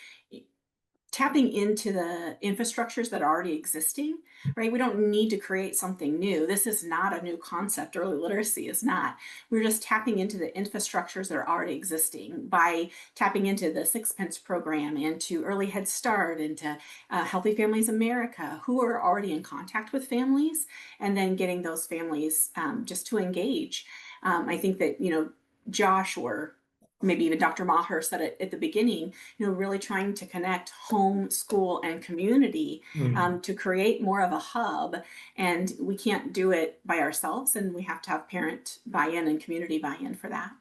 [SPEAKER 5] tapping into the infrastructures that are already existing, right? We don't need to create something new. This is not a new concept. Early literacy is not. We're just tapping into the infrastructures that are already existing by tapping into the Sixpence program, into Early Head Start, into Healthy Families America, who are already in contact with families, and then getting those families just to engage. I think that, you know, Josh or maybe even Dr. Maher said it at the beginning, really trying to connect home, school, and community to create more of a hub. And we can't do it by ourselves, and we have to have parent buy-in and community buy-in for that.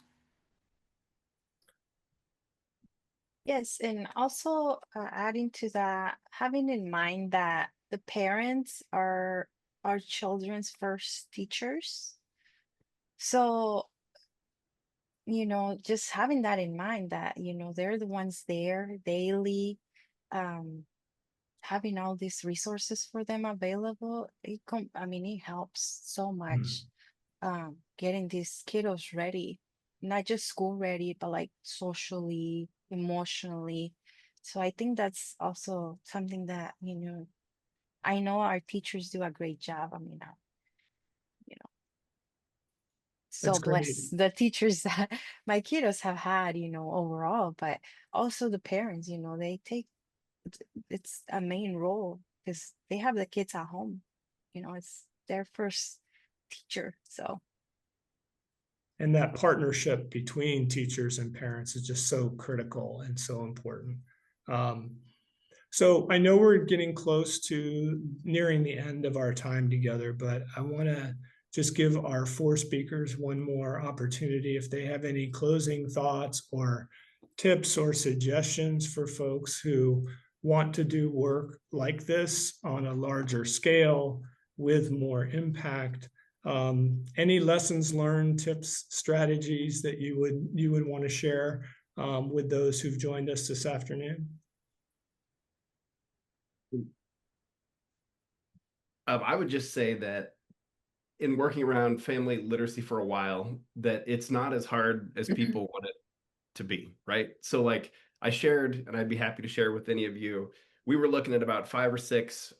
[SPEAKER 6] Yes, and also adding to that, having in mind that the parents are our children's first teachers. So, just having that in mind that, they're the ones there daily, having all these resources for them available, it helps so much getting these kiddos ready, not just school ready, but like socially, emotionally. So I think that's also something that, I know our teachers do a great job. So
[SPEAKER 1] That's great.
[SPEAKER 6] bless the teachers that my kiddos have had, overall, but also the parents, they take it's a main role because they have the kids at home. It's their first teacher. So
[SPEAKER 1] And that partnership between teachers and parents is just so critical and so important. So I know we're getting close to nearing the end of our time together, but I want to just give our 4 speakers one more opportunity if they have any closing thoughts or tips or suggestions for folks who want to do work like this on a larger scale with more impact. Any lessons learned, tips, strategies that you would want to share with those who've joined us this afternoon?
[SPEAKER 3] I would just say that in working around family literacy for a while, that it's not as hard as people want it to be, right? So like I shared, and I'd be happy to share with any of you, we were looking at about 5 or 6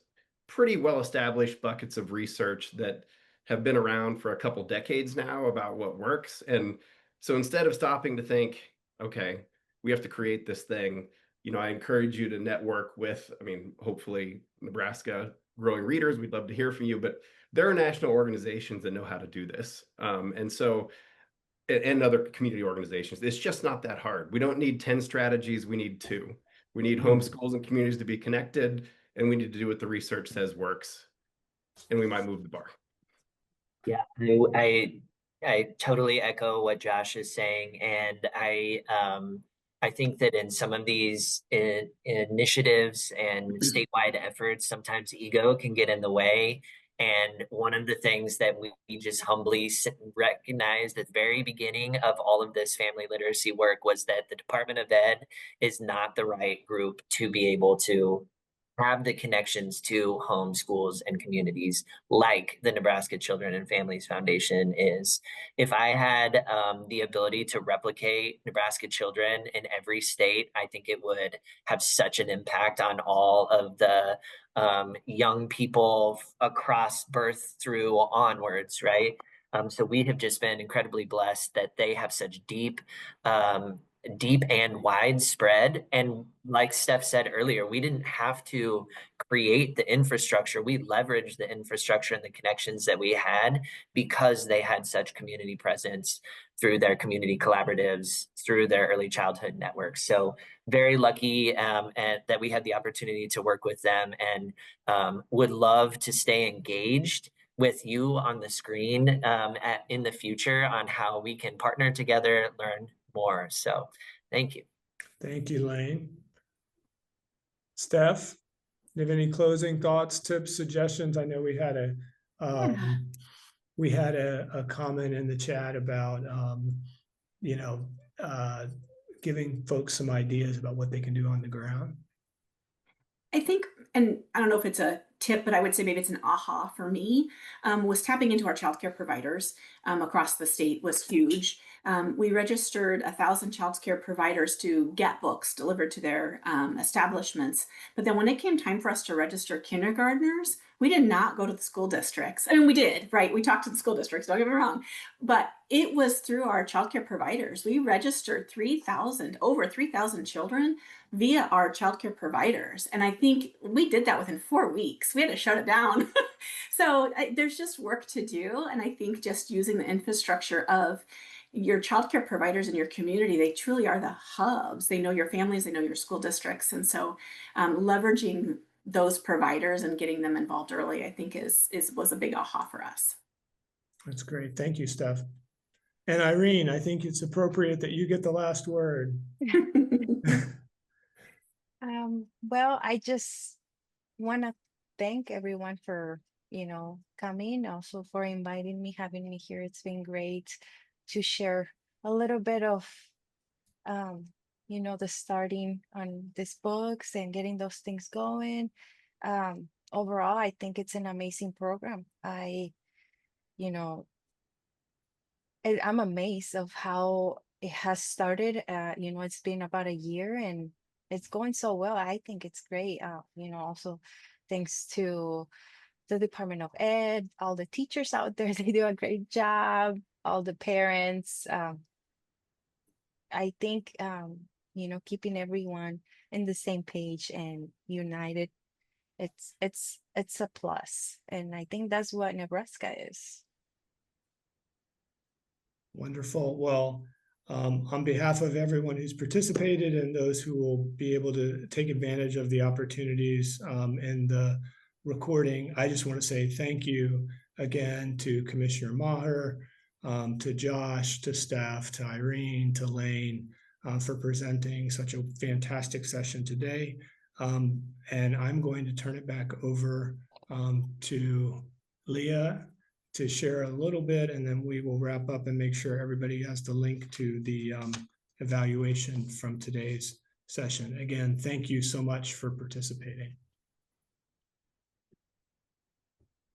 [SPEAKER 3] pretty well-established buckets of research that have been around for a couple decades now about what works. And so instead of stopping to think, okay, we have to create this thing, I encourage you to network with, hopefully Nebraska Growing Readers. We'd love to hear from you, but there are national organizations that know how to do this. And other community organizations. It's just not that hard. We don't need 10 strategies. We need 2. We need homeschools and communities to be connected, and we need to do what the research says works, and we might move the bar.
[SPEAKER 4] Yeah, I totally echo what Josh is saying, and I think that in some of these initiatives and statewide efforts, sometimes ego can get in the way. And one of the things that we just humbly recognized at the very beginning of all of this family literacy work was that the Department of Ed is not the right group to be able to have the connections to home schools and communities like the Nebraska Children and Families Foundation is. If I had the ability to replicate Nebraska Children in every state, I think it would have such an impact on all of the young people across birth through onwards, right? So we have just been incredibly blessed that they have such deep and widespread. And like Steph said earlier, we didn't have to create the infrastructure. We leveraged the infrastructure and the connections that we had because they had such community presence through their community collaboratives, through their early childhood networks. So very lucky and that we had the opportunity to work with them, and would love to stay engaged with you on the screen in the future on how we can partner together, learn more. So thank you.
[SPEAKER 1] Thank you, Lane. Steph, do you have any closing thoughts, tips, suggestions? I know we had a comment in the chat about giving folks some ideas about what they can do on the ground.
[SPEAKER 5] I think, and I don't know if it's a tip, but I would say maybe it's an aha for me, was tapping into our childcare providers across the state was huge. We registered 1,000 childcare providers to get books delivered to their establishments. But then when it came time for us to register kindergartners, we did not go to the school districts. I mean, we did, right? We talked to the school districts, don't get me wrong. But it was through our childcare providers. We registered over 3,000 children via our childcare providers. And I think we did that within 4 weeks. We had to shut it down. So there's just work to do. And I think just using the infrastructure of your childcare providers in your community, they truly are the hubs. They know your families, they know your school districts. And so leveraging those providers and getting them involved early, I think was a big aha for us.
[SPEAKER 1] That's great. Thank you, Steph. And Irene, I think it's appropriate that you get the last word.
[SPEAKER 6] Well, I just want to thank everyone for, coming, also for inviting me, having me here. It's been great to share a little bit of, the starting on these books and getting those things going. Overall, I think it's an amazing program. I'm amazed of how it has started. It's been about a year and it's going so well. I think it's great. Also thanks to the Department of Ed, all the teachers out there, they do a great job, all the parents. I think, keeping everyone in the same page and united, it's a plus. And I think that's what Nebraska is.
[SPEAKER 1] Wonderful. Well, on behalf of everyone who's participated and those who will be able to take advantage of the opportunities in the recording, I just want to say thank you again to Commissioner Maher, to Josh, to Steph, to Irene, to Lane for presenting such a fantastic session today. And I'm going to turn it back over to Leah to share a little bit, and then we will wrap up and make sure everybody has the link to the evaluation from today's session. Again, thank you so much for participating.